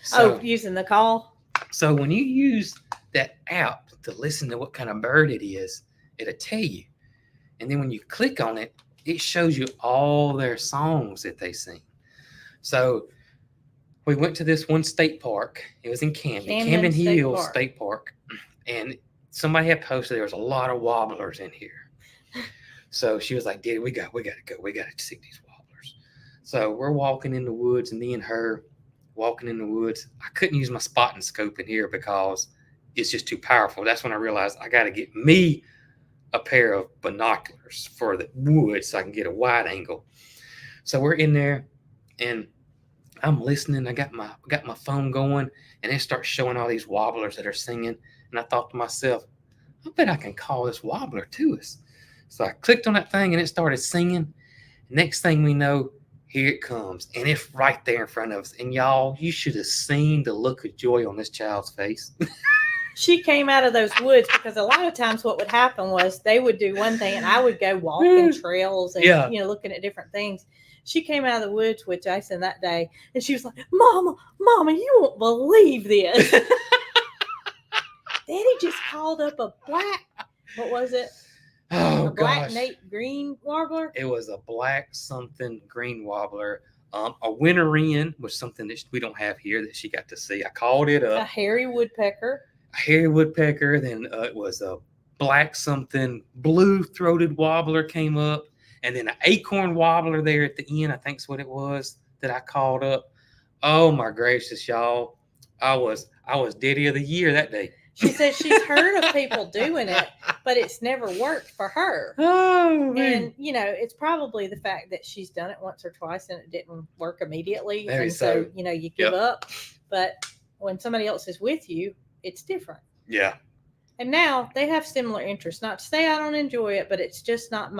So, using the call? So when you use that app to listen to what kind of bird it is, it'll tell you. And then when you click on it, it shows you all their songs that they sing. So we went to this one state park. It was in Camden Hills State Park. And somebody had posted there was a lot of warblers in here. So she was like, Daddy, we got to go. We got to see these warblers. So we're walking in the woods, and me and her walking in the woods. I couldn't use my spotting scope in here because it's just too powerful. That's when I realized I got to get me a pair of binoculars for the woods so I can get a wide angle. So we're in there, and I'm listening. I got my phone going, and it starts showing all these warblers that are singing. And I thought to myself, I bet I can call this warbler to us. So I clicked on that thing, and it started singing. Next thing we know, here it comes, and it's right there in front of us. And y'all, you should have seen the look of joy on this child's face. She came out of those woods because a lot of times what would happen was they would do one thing, and I would go walking trails and looking at different things. She came out of the woods with Jason that day, and she was like, Mama, you won't believe this. Daddy just called up a black, what was it? Oh, a black Nate green warbler? It was a black something green warbler. A winter wren was something that we don't have here that she got to see. I called it up. A hairy woodpecker. Then it was a black something blue-throated warbler came up. And then an acorn warbler there at the end, I think's what it was that I called up. Oh my gracious, y'all. I was Daddy of the Year that day. She says she's heard of people doing it, but it's never worked for her. Oh, man. And, it's probably the fact that she's done it once or twice and it didn't work immediately. Maybe and so, you give up. But when somebody else is with you, it's different. Yeah. And now they have similar interests. Not to say I don't enjoy it, but it's just not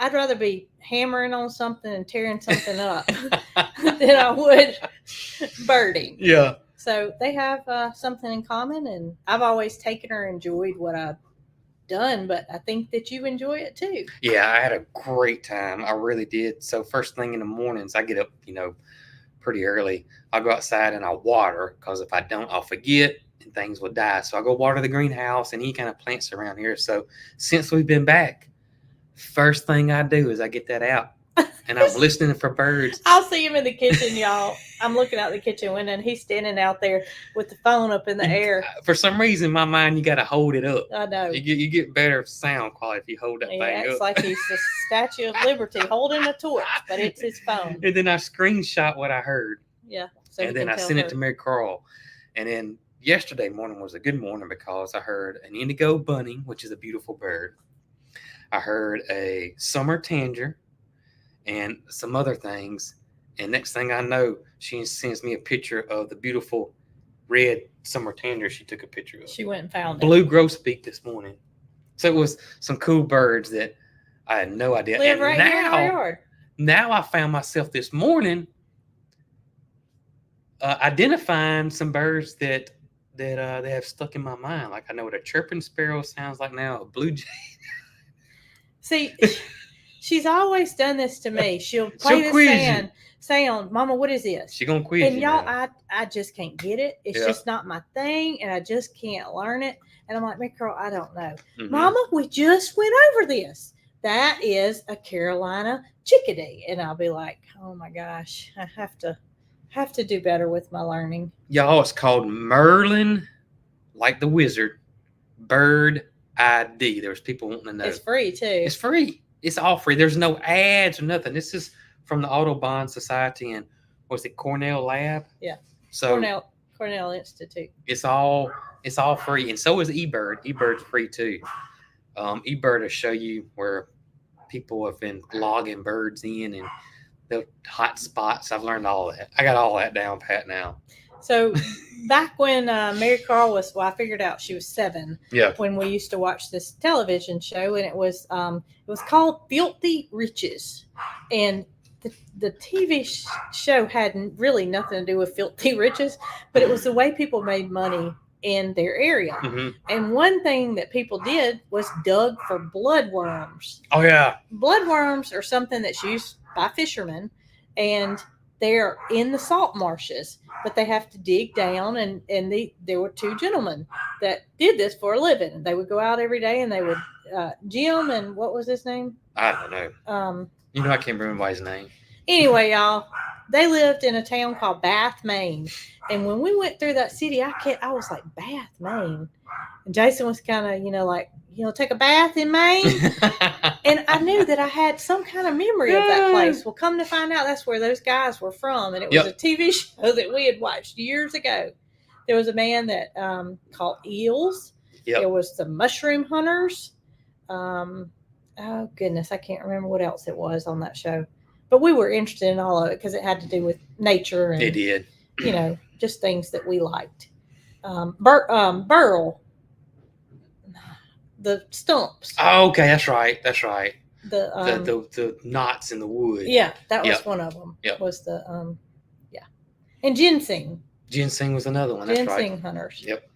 I'd rather be hammering on something and tearing something up than I would birding. Yeah. So they have something in common, and I've always taken or enjoyed what I've done, but I think that you enjoy it too. Yeah, I had a great time. I really did. So first thing in the mornings, I get up, pretty early. I'll go outside and I'll water, because if I don't, I'll forget and things will die. So I go water the greenhouse and any kind of plants around here. So since we've been back, first thing I do is I get that out and I'm listening for birds. I'll see him in the kitchen, y'all. I'm looking out the kitchen window, and he's standing out there with the phone up in the air. For some reason, in my mind, you got to hold it up. I know. You get better sound quality if you hold that thing up. It's like he's the Statue of Liberty holding a torch, but it's his phone. And then I screenshot what I heard. Yeah. So and then I sent it to Mary Carl. And then yesterday morning was a good morning because I heard an indigo bunny, which is a beautiful bird. I heard a summer tanager and some other things. And next thing I know, she sends me a picture of the beautiful red summer tanager she took a picture of. She went and found blue grosbeak this morning. So it was some cool birds that I had no idea. Live right here in our yard. Now I found myself this morning identifying some birds that they have stuck in my mind. Like I know what a chirping sparrow sounds like now, a blue jay. See, she's always done this to me. She'll play this sound, Mama, what is this? She gonna quiz and you. Y'all, now. I just can't get it. It's just not my thing, and I just can't learn it. And I'm like, Miss Carol, I don't know. Mm-hmm. Mama, we just went over this. That is a Carolina chickadee. And I'll be like, oh my gosh, I have to do better with my learning. Y'all, it's called Merlin, like the wizard, Bird ID. There's people wanting to know. It's free too. It's free. It's all free. There's no ads or nothing. This is from the Audubon Society and what's it, Cornell Lab? Yeah. So Cornell Institute. It's all free, and so is eBird. eBird's free too. eBird will show you where people have been logging birds in and the hot spots. I've learned all that. I got all that down pat now. So back when Mary Carl was, I figured out she was 7. Yeah. When we used to watch this television show, and it was called Filthy Riches, and the TV show had really nothing to do with filthy riches, but it was the way people made money in their area. Mm-hmm. And one thing that people did was dug for bloodworms. Oh yeah. Bloodworms are something that's used by fishermen, and they're in the salt marshes, but they have to dig down, and there were 2 gentlemen that did this for a living. They would go out every day, and they would Jim and what was his name? I don't know. I can't remember his name. Anyway, y'all, they lived in a town called Bath, Maine. And when we went through that city, I was like, Bath, Maine. And Jason was kind of take a bath in Maine. And I knew that I had some kind of memory of that place. Well, come to find out, that's where those guys were from. And it was a TV show that we had watched years ago. There was a man that called Eels. Yep. There was the Mushroom Hunters. Oh, goodness, I can't remember what else it was on that show. But we were interested in all of it because it had to do with nature and, it did. Just things that we liked. Burl, the stumps. Oh, okay, that's right. The knots in the wood. Yeah, that was one of them. Yeah, was the and ginseng. Ginseng was another one. That's ginseng right. Hunters. Yep.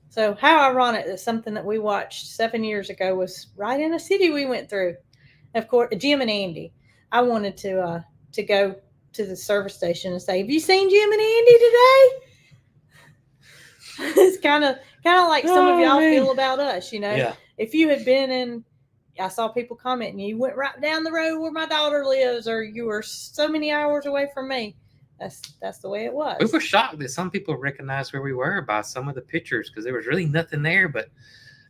So how ironic that something that we watched 7 years ago was right in a city we went through. Of course, Jim and Andy. I wanted to go to the service station and say, "Have you seen Jim and Andy today?" It's kind of like some of y'all feel about us, Yeah. If you had been in, I saw people commenting, you went right down the road where my daughter lives, or you were so many hours away from me. That's the way it was. We were shocked that some people recognized where we were by some of the pictures because there was really nothing there, but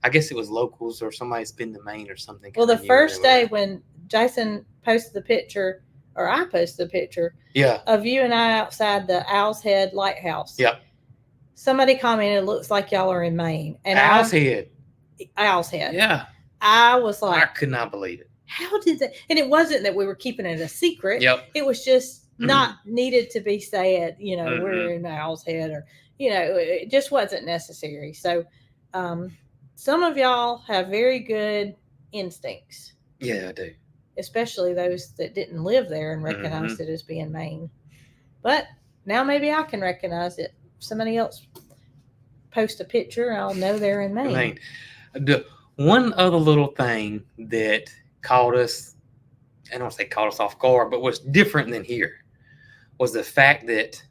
I guess it was locals or somebody's been to Maine or something. Well, the first day when Jason posted the picture, or I posted the picture of you and I outside the Owl's Head Lighthouse. Yep. Somebody commented, "It looks like y'all are in Maine." And Owl's Head. Owl's Head. Yeah. I was like, I could not believe it. How did that? And it wasn't that we were keeping it a secret. Yep. It was just not needed to be said, we're in Owl's Head, or, it just wasn't necessary. So some of y'all have very good instincts. Yeah, I do. Especially those that didn't live there and recognized it as being Maine. But now maybe I can recognize it. Somebody else post a picture, I'll know they're in Maine. The one other little thing that caught us, I don't say caught us off guard, but was different than here, was the fact that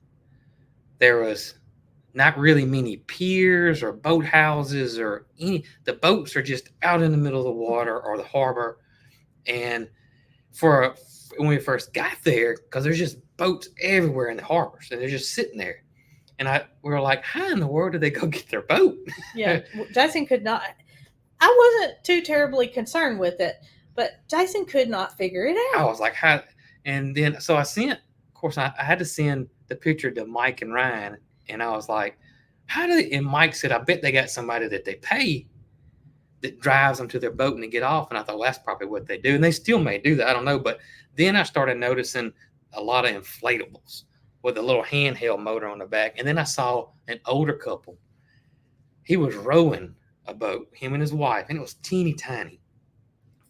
there was not really many piers or boat houses or any. The boats are just out in the middle of the water or the harbor. And when we first got there, because there's just boats everywhere in the harbors, and they're just sitting there. And we were like, how in the world did they go get their boat? Yeah, Jason could not. I wasn't too terribly concerned with it, but Jason could not figure it out. I was like, how? And then, so I sent, of course, I had to send the picture to Mike and Ryan. And I was like, and Mike said, I bet they got somebody that they pay that drives them to their boat and they get off. And I thought, well, that's probably what they do. And they still may do that. I don't know. But then I started noticing a lot of inflatables with a little handheld motor on the back. And then I saw an older couple. He was rowing a boat, him and his wife, and it was teeny tiny.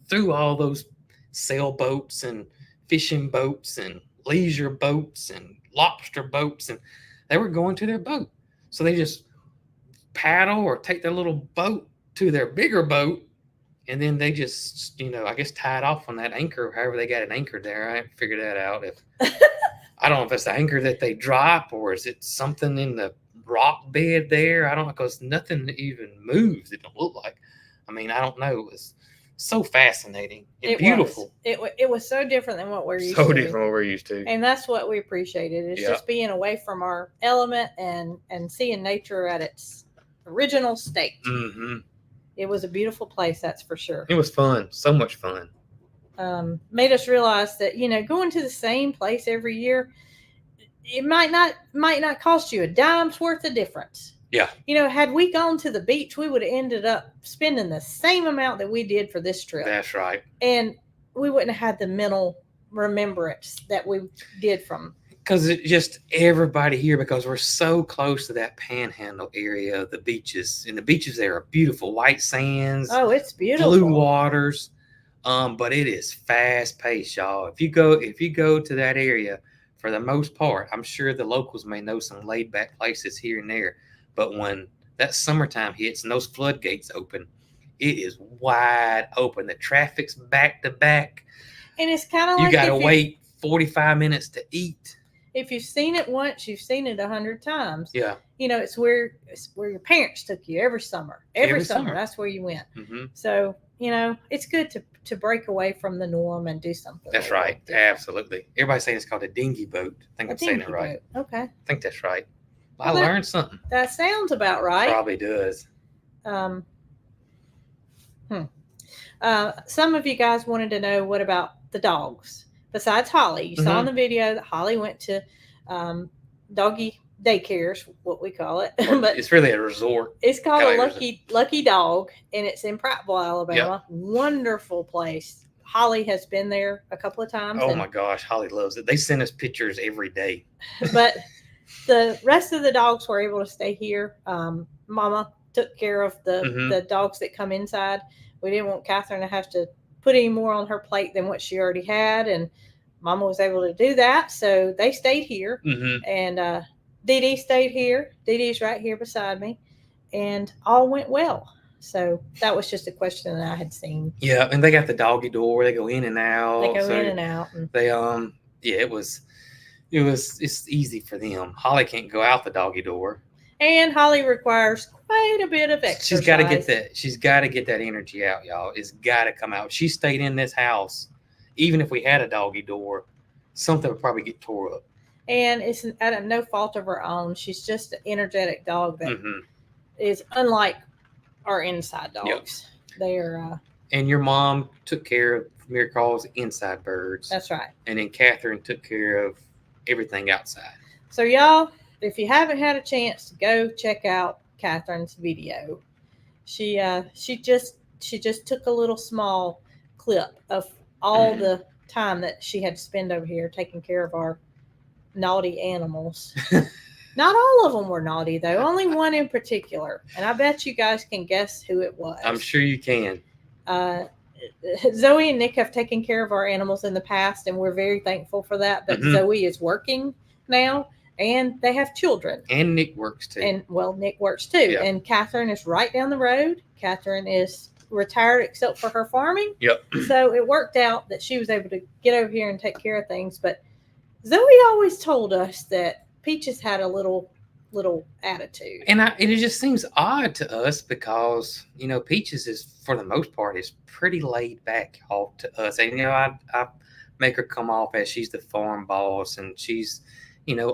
Through all those sailboats and fishing boats and leisure boats and lobster boats, and they were going to their boat. So they just paddle or take their little boat to their bigger boat, and then they just, I guess tied off on that anchor, however they got it anchored there. I haven't figured that out. I don't know if it's the anchor that they drop or is it something in the rock bed there. I don't know, because nothing even moves. It don't look like. I don't know. It was so fascinating and beautiful. It was so different than what we're used to. So different what we're used to. And that's what we appreciated. It's just being away from our element and seeing nature at its original state. Mm-hmm. It was a beautiful place, that's for sure. It was fun. So much fun. Made us realize that, going to the same place every year, it might not cost you a dime's worth of difference. Yeah. Had we gone to the beach, we would have ended up spending the same amount that we did for this trip. That's right. And we wouldn't have had the mental remembrance that we did from. Because it's just everybody here, because we're so close to that panhandle area of the beaches. And the beaches there are beautiful. White sands. Oh, it's beautiful. Blue waters. But it is fast paced, y'all. If you go to that area, for the most part, I'm sure the locals may know some laid back places here and there. But when that summertime hits and those floodgates open, it is wide open. The traffic's back to back. And it's kind of like you got to wait 45 minutes to eat. If you've seen it once, you've seen it 100 times. Yeah. It's where your parents took you every summer. Every summer. That's where you went. Mm-hmm. So, it's good to break away from the norm and do something. That's right. Absolutely. Everybody's saying it's called a dinghy boat. I think I'm saying it right. Boat. Okay. I think that's right. I learned something. That sounds about right. Probably does. Some of you guys wanted to know, what about the dogs? Besides Holly, you saw in the video that Holly went to doggy daycares, what we call it. But it's really a resort. It's called a Lucky Dog, and it's in Prattville, Alabama. Yep. Wonderful place. Holly has been there a couple of times. Oh my gosh, Holly loves it. They send us pictures every day. But the rest of the dogs were able to stay here. Mama took care of the dogs that come inside. We didn't want Catherine to have to put any more on her plate than what she already had, and Mama was able to do that, so they stayed here. And Dee Dee stayed here. Dee Dee's right here beside me, and all went well. So that was just a question that I had seen. Yeah, and they got the doggy door. They go in and out. And they it's easy for them. Holly can't go out the doggy door. And Holly requires quite a bit of exercise. She's got to get that. She's got to get that energy out, y'all. It's got to come out. She stayed in this house, even if we had a doggy door, something would probably get tore up. And it's at no fault of her own. She's just an energetic dog that is unlike our inside dogs. Yep. They are. And your mom took care of Miracle's inside birds. That's right. And then Catherine took care of everything outside. So y'all, if you haven't had a chance to go check out Catherine's video, she just took a little small clip of all the time that she had to spend over here taking care of our naughty animals. Not all of them were naughty, though. Only one in particular. And I bet you guys can guess who it was. I'm sure you can. Zoe and Nick have taken care of our animals in the past, and we're very thankful for that. But Zoe is working now, and they have children. And Nick works, too. And, Nick works, too. Yeah. And Catherine is right down the road. Catherine is retired except for her farming. Yep. So it worked out that she was able to get over here and take care of things. But Zoe always told us that Peaches had a little attitude. And it just seems odd to us because Peaches is for the most part is pretty laid back off to us, and I make her come off as she's the farm boss and she's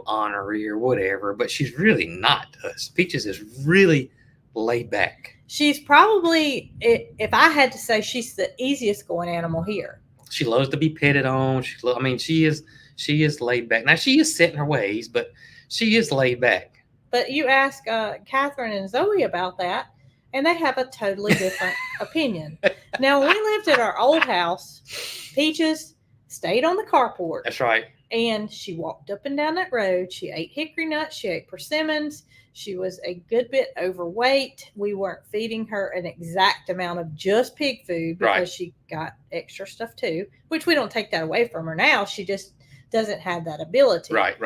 honorary or whatever, but she's really not to us. Peaches is really laid back. She's probably, if I had to say, she's the easiest going animal here. She loves to be petted on. She is laid back. Now she is set in her ways, but she is laid back. But you ask Catherine and Zoe about that, and they have a totally different opinion. Now, when we lived at our old house, Peaches stayed on the carport. That's right. And she walked up and down that road. She ate hickory nuts. She ate persimmons. She was a good bit overweight. We weren't feeding her an exact amount of just pig food because she got extra stuff too, which we don't take that away from her now. She just doesn't have that ability. Right.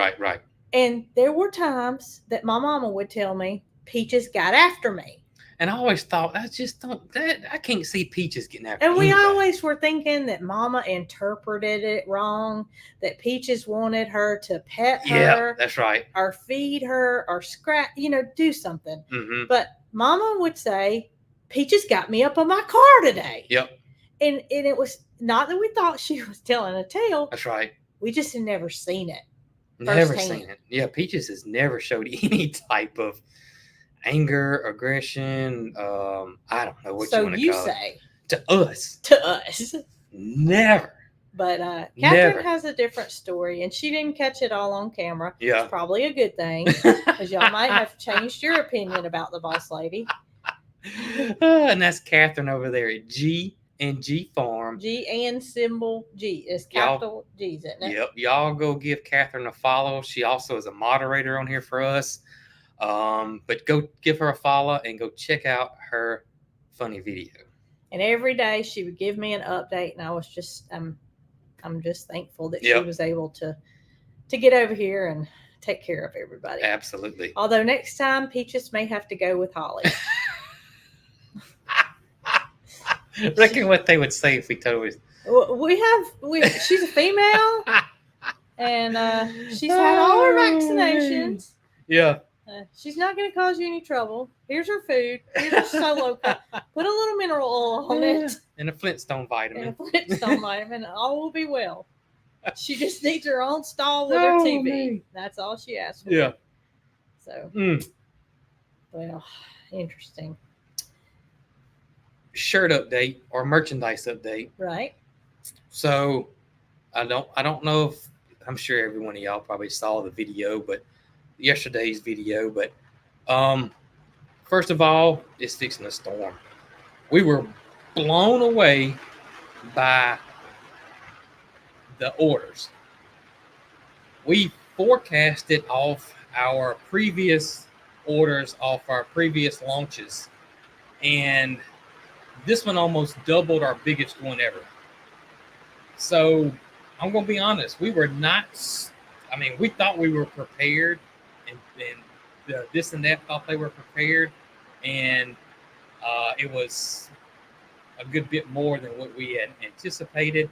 And there were times that my mama would tell me, Peaches got after me. And I always thought, I can't see Peaches getting after And we anybody. always were thinking that mama interpreted it wrong, that Peaches wanted her to pet her. Yeah, that's right. Or feed her or scratch, do something. Mm-hmm. But mama would say, Peaches got me up on my car today. Yep. And it was not that we thought she was telling a tale. That's right. We just had never seen it. Never seen it. Yeah, Peaches has never showed any type of anger, aggression. I don't know what you want to call it. To us. To us. Never. But Catherine has a different story, and she didn't catch it all on camera. Yeah. It's probably a good thing, because y'all might have changed your opinion about the boss lady. And that's Catherine over there at G&G Farm. G and symbol G. It's capital G's, isn't it? Yep. Y'all go give Catherine a follow. She also is a moderator on here for us. But go give her a follow and go check out her funny video. And every day she would give me an update, and I was just I'm just thankful that she was able to get over here and take care of everybody. Absolutely. Although next time Peaches may have to go with Holly. Reckon what they would say if we told her. She's a female, and she's had all her vaccinations. Yeah. She's not going to cause you any trouble. Here's her food. Here's her solo cup. Put a little mineral oil on it. And a Flintstone vitamin. And all will be well. She just needs her own stall with her TV. Man. That's all she asked for. Yeah. So, well, interesting. Shirt update or merchandise update. Right. So, I don't know if, I'm sure every one of y'all probably saw the video, but yesterday's video, but first of all, it's fixing a storm. We were blown away by the orders. We forecasted off our previous orders, off our previous launches, and this one almost doubled our biggest one ever. So I'm going to be honest, we were not, we thought we were prepared, and this and that thought they were prepared, and it was a good bit more than what we had anticipated,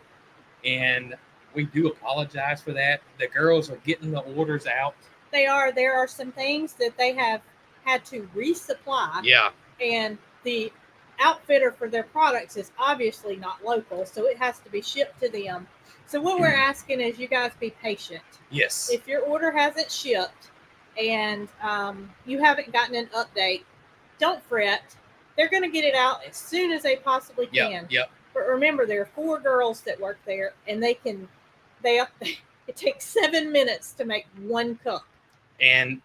and we do apologize for that. The girls are getting the orders out. They are. There are some things that they have had to resupply. Yeah. And the outfitter for their products is obviously not local, so it has to be shipped to them. So what we're asking is you guys be patient. Yes. If your order hasn't shipped and you haven't gotten an update, don't fret. They're going to get it out as soon as they possibly can. Yep. But remember, there are 4 girls that work there, and it takes 7 minutes to make 1 cup. And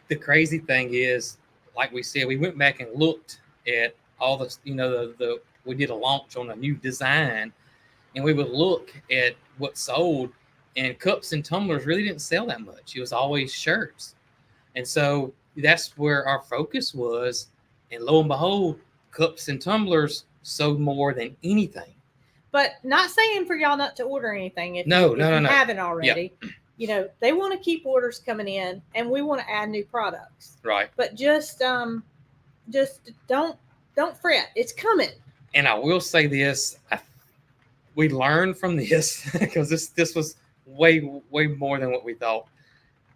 the crazy thing is, like we said, we went back and looked at all the, we did a launch on a new design, and we would look at what sold, and cups and tumblers really didn't sell that much. It was always shirts. And so that's where our focus was. And lo and behold, cups and tumblers sold more than anything. But not saying for y'all not to order anything if you haven't already. Yep. They want to keep orders coming in, and we want to add new products. Right. But just don't fret. It's coming. And I will say this: we learned from this because this was way more than what we thought.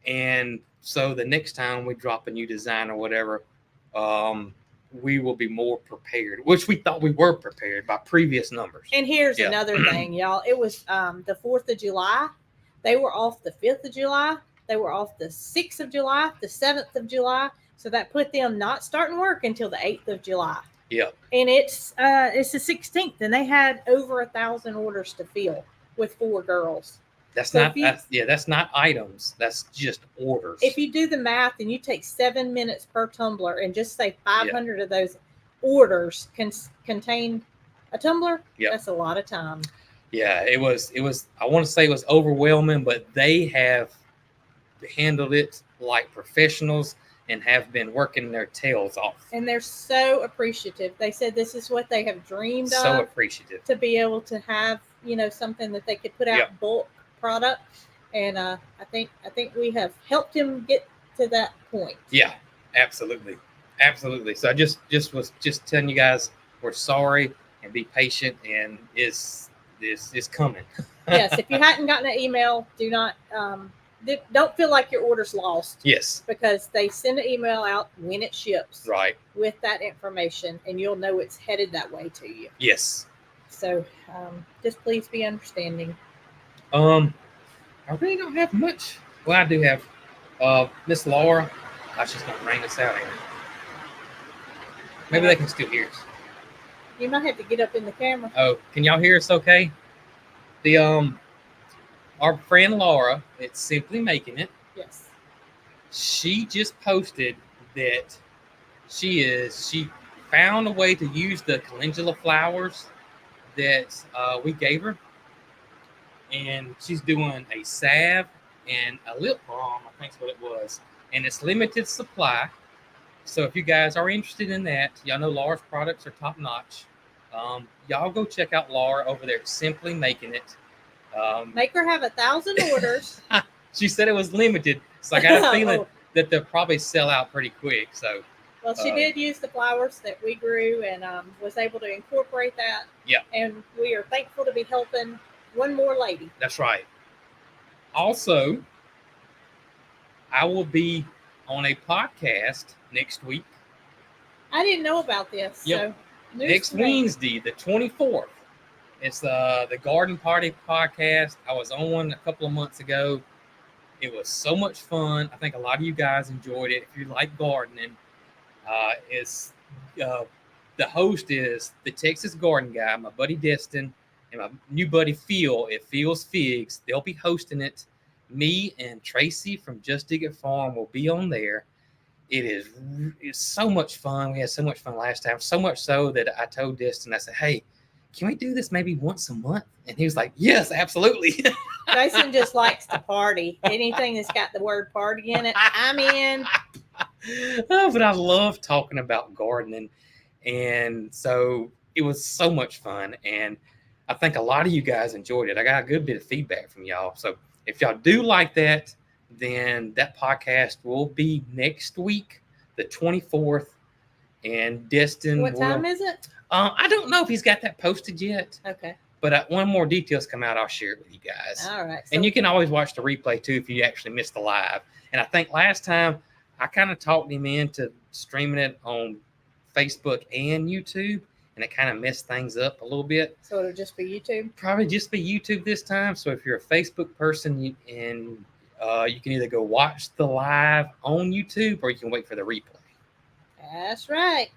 And so the next time we drop a new design or whatever, we will be more prepared, which we thought we were prepared by previous numbers. And here's another thing, y'all. It was the 4th of July. They were off the 5th of July. They were off the 6th of July, the 7th of July. So that put them not starting work until the 8th of July. Yeah. And it's the 16th, and they had over 1,000 orders to fill with 4 girls. That's not items. That's just orders. If you do the math and you take 7 minutes per tumbler and just say 500 of those orders contain a tumbler, that's a lot of time. Yeah, it was. I want to say it was overwhelming, but they have handled it like professionals and have been working their tails off. And they're so appreciative. They said this is what they have dreamed of. So appreciative to be able to have something that they could put out bulk product, and I think we have helped him get to that point. Yeah, absolutely. So I just was telling you guys we're sorry and be patient, and this is coming. Yes, if you hadn't gotten an email, do not don't feel like your order's lost. Yes, because they send an email out when it ships, right, with that information, and you'll know it's headed that way to you. Yes. So just please be understanding. I really don't have much. Well, I do have Miss Laura. She's gonna bring us out here. Maybe they can still hear us. You might have to get up in the camera. Oh, can y'all hear us okay? The our friend Laura, it's Simply Making It. Yes. She just posted that she found a way to use the calendula flowers that we gave her. And she's doing a salve and a lip balm, I think is what it was. And it's limited supply. So if you guys are interested in that, y'all know Laura's products are top notch. Y'all go check out Laura over there at Simply Making It. Make her have 1,000 orders. She said it was limited. So I got a feeling that they'll probably sell out pretty quick. So well, she did use the flowers that we grew and was able to incorporate that. Yeah. And we are thankful to be helping one more lady. That's right. Also, I will be on a podcast next week. I didn't know about this. Yep. So next Wednesday, the 24th. It's the Garden Party podcast. I was on one a couple of months ago. It was so much fun. I think a lot of you guys enjoyed it. If you like gardening, the host is the Texas Garden Guy, my buddy Destin, and my new buddy Phil at Phil's Figs. They'll be hosting it. Me and Tracy from Just Dig It Farm will be on there. It's so much fun. We had so much fun last time. So much so that I told Destin, I said, hey, can we do this maybe once a month? And he was like, yes, absolutely. Jason just likes to party. Anything that's got the word party in it, I'm in. Oh, but I love talking about gardening. And so it was so much fun. And I think a lot of you guys enjoyed it. I got a good bit of feedback from y'all. So if y'all do like that, then that podcast will be next week, the 24th. And Destin. What time is it? I don't know if he's got that posted yet. Okay. But when more details come out, I'll share it with you guys. All right. And you can always watch the replay, too, if you actually missed the live. And I think last time I kind of talked him into streaming it on Facebook and YouTube. And it kind of messed things up a little bit. So it'll just be YouTube? Probably just be YouTube this time. So if you're a Facebook person, you can either go watch the live on YouTube or you can wait for the replay. That's right.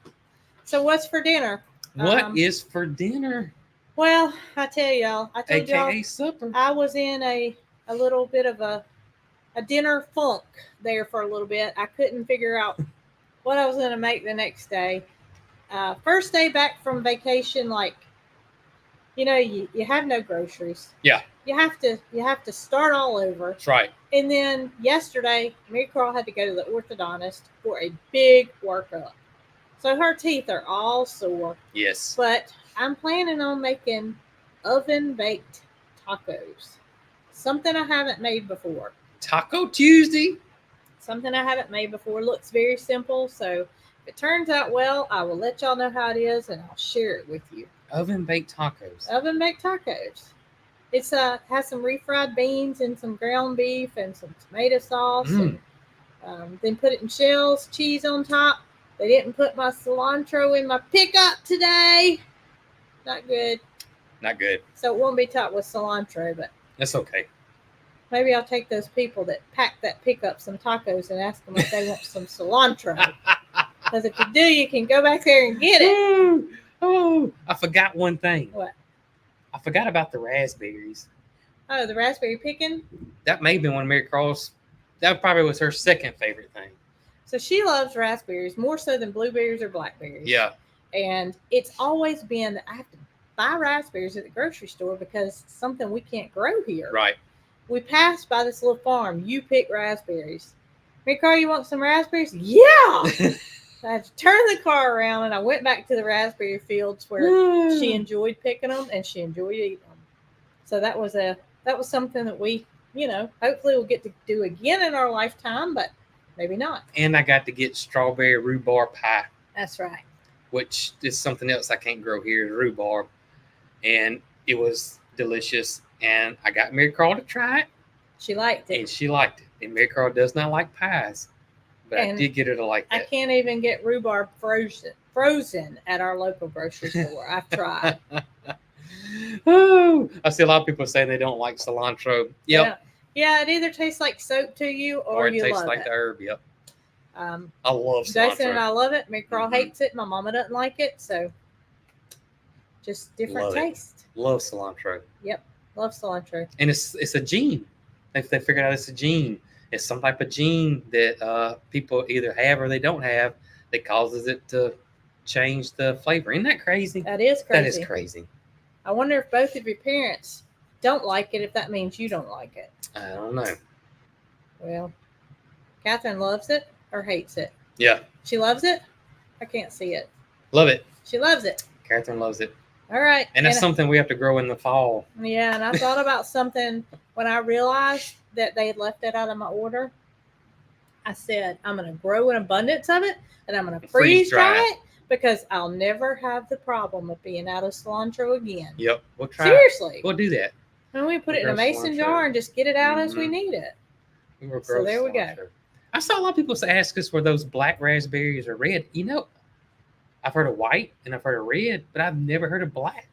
So what's for dinner? What is for dinner? Well, I tell y'all, AKA supper. I was in a little bit of a dinner funk there for a little bit. I couldn't figure out what I was going to make the next day. First day back from vacation, you have no groceries. Yeah. You have to start all over. That's right. And then yesterday, Mary Carl had to go to the orthodontist for a big workup. So her teeth are all sore. Yes. But I'm planning on making oven-baked tacos. Something I haven't made before. Taco Tuesday. Something I haven't made before. Looks very simple. So if it turns out well, I will let y'all know how it is and I'll share it with you. Oven-baked tacos. Oven-baked tacos. It's has some refried beans and some ground beef and some tomato sauce, and then put it in shells, cheese on top. They didn't put my cilantro in my pickup today. Not good. Not good. So it won't be topped with cilantro, but That's okay. maybe I'll take those people that pack that pickup some tacos and ask them if they want some cilantro. Because if you do, you can go back there and get it. Oh, I forgot one thing. What? I forgot about the raspberries. Oh, the raspberry picking? That may have been one of Mary Carl's. That probably was her second favorite thing. So she loves raspberries more so than blueberries or blackberries. Yeah. And it's always been that I have to buy raspberries at the grocery store because it's something we can't grow here. Right. We passed by this little farm. You pick raspberries. Mary Carl, you want some raspberries? Yeah. I had to turn the car around and I went back to the raspberry fields where she enjoyed picking them and she enjoyed eating them. So that was something that we, hopefully we'll get to do again in our lifetime, but maybe not. And I got to get strawberry rhubarb pie. That's right. Which is something else I can't grow here, rhubarb. And it was delicious. And I got Mary Carl to try it. She liked it. And she liked it. And Mary Carl does not like pies. But I did get her to like that. I can't even get rhubarb frozen at our local grocery store. I've tried. Oh, I see a lot of people saying they don't like cilantro. Yep. Yeah, it either tastes like soap to you or you tastes love like it. the herb. Yep. I love cilantro. Jason and I love it. Mary Carl hates it. My mama doesn't like it. So just different taste. Love cilantro. Yep. Love cilantro. And it's a gene. They figured out it's a gene. It's some type of gene that people either have or they don't have that causes it to change the flavor. Isn't that crazy? That is crazy. That is crazy. I wonder if both of your parents don't like it, if that means you don't like it. I don't know. Well, Catherine loves it or hates it. Yeah. She loves it? I can't see it. Love it. She loves it. Catherine loves it. All right. And that's something we have to grow in the fall. Yeah, and I thought about something when I realized that they had left it out of my order. I said, I'm going to grow an abundance of it, and I'm going to freeze dry it because I'll never have the problem of being out of cilantro again. Yep. We'll try. Seriously. We'll do that. And we put it in a mason jar and just get it out as we need it. So there we go. I saw a lot of people ask us were those black raspberries or red. I've heard of white and I've heard of red, but I've never heard of black.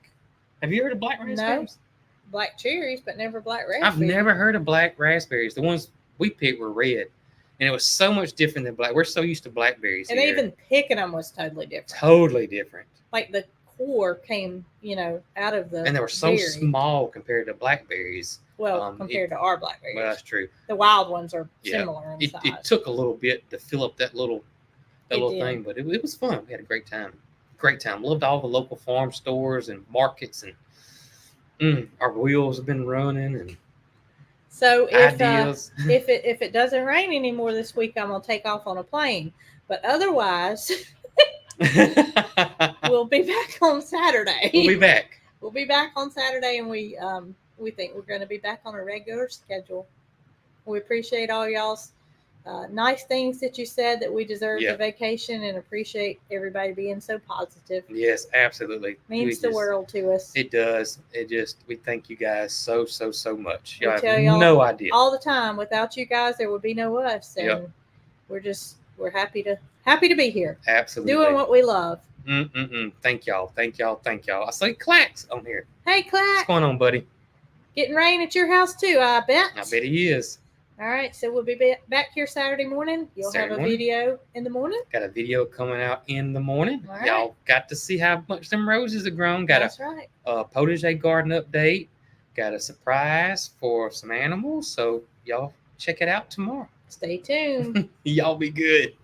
Have you heard of black raspberries? No. Black cherries, but never black raspberries. I've never heard of black raspberries. The ones we picked were red. And it was so much different than black. We're so used to blackberries. And even picking them was totally different. Totally different. Like the core came, out of the and they were so small compared to blackberries. Well, compared to our blackberries. Well, that's true. The wild ones are similar in size. It took a little bit to fill up that little thing, but it was fun. We had a great time. Great time. Loved all the local farm stores and markets, and our wheels have been running and so ideas. if it doesn't rain anymore this week, I'm gonna take off on a plane. But otherwise, we'll be back on Saturday. We'll be back. We'll be back on Saturday, and we think we're going to be back on a regular schedule. We appreciate all y'all's nice things that you said, that we deserve the vacation, and appreciate everybody being so positive. Yes, absolutely. Means the world to us. It does. We thank you guys so much. Y'all have y'all no idea. All the time. Without you guys, there would be no us. And we're happy to be here. Absolutely. Doing what we love. Thank y'all. I say Clax on here. Hey, Clax. What's going on, buddy? Getting rain at your house too, I bet. I bet he is. All right, so we'll be back here Saturday morning. You'll have a video in the morning. Got a video coming out in the morning. All right. Y'all got to see how much them roses have grown. That's right. A potager garden update. Got a surprise for some animals. So y'all check it out tomorrow. Stay tuned. Y'all be good.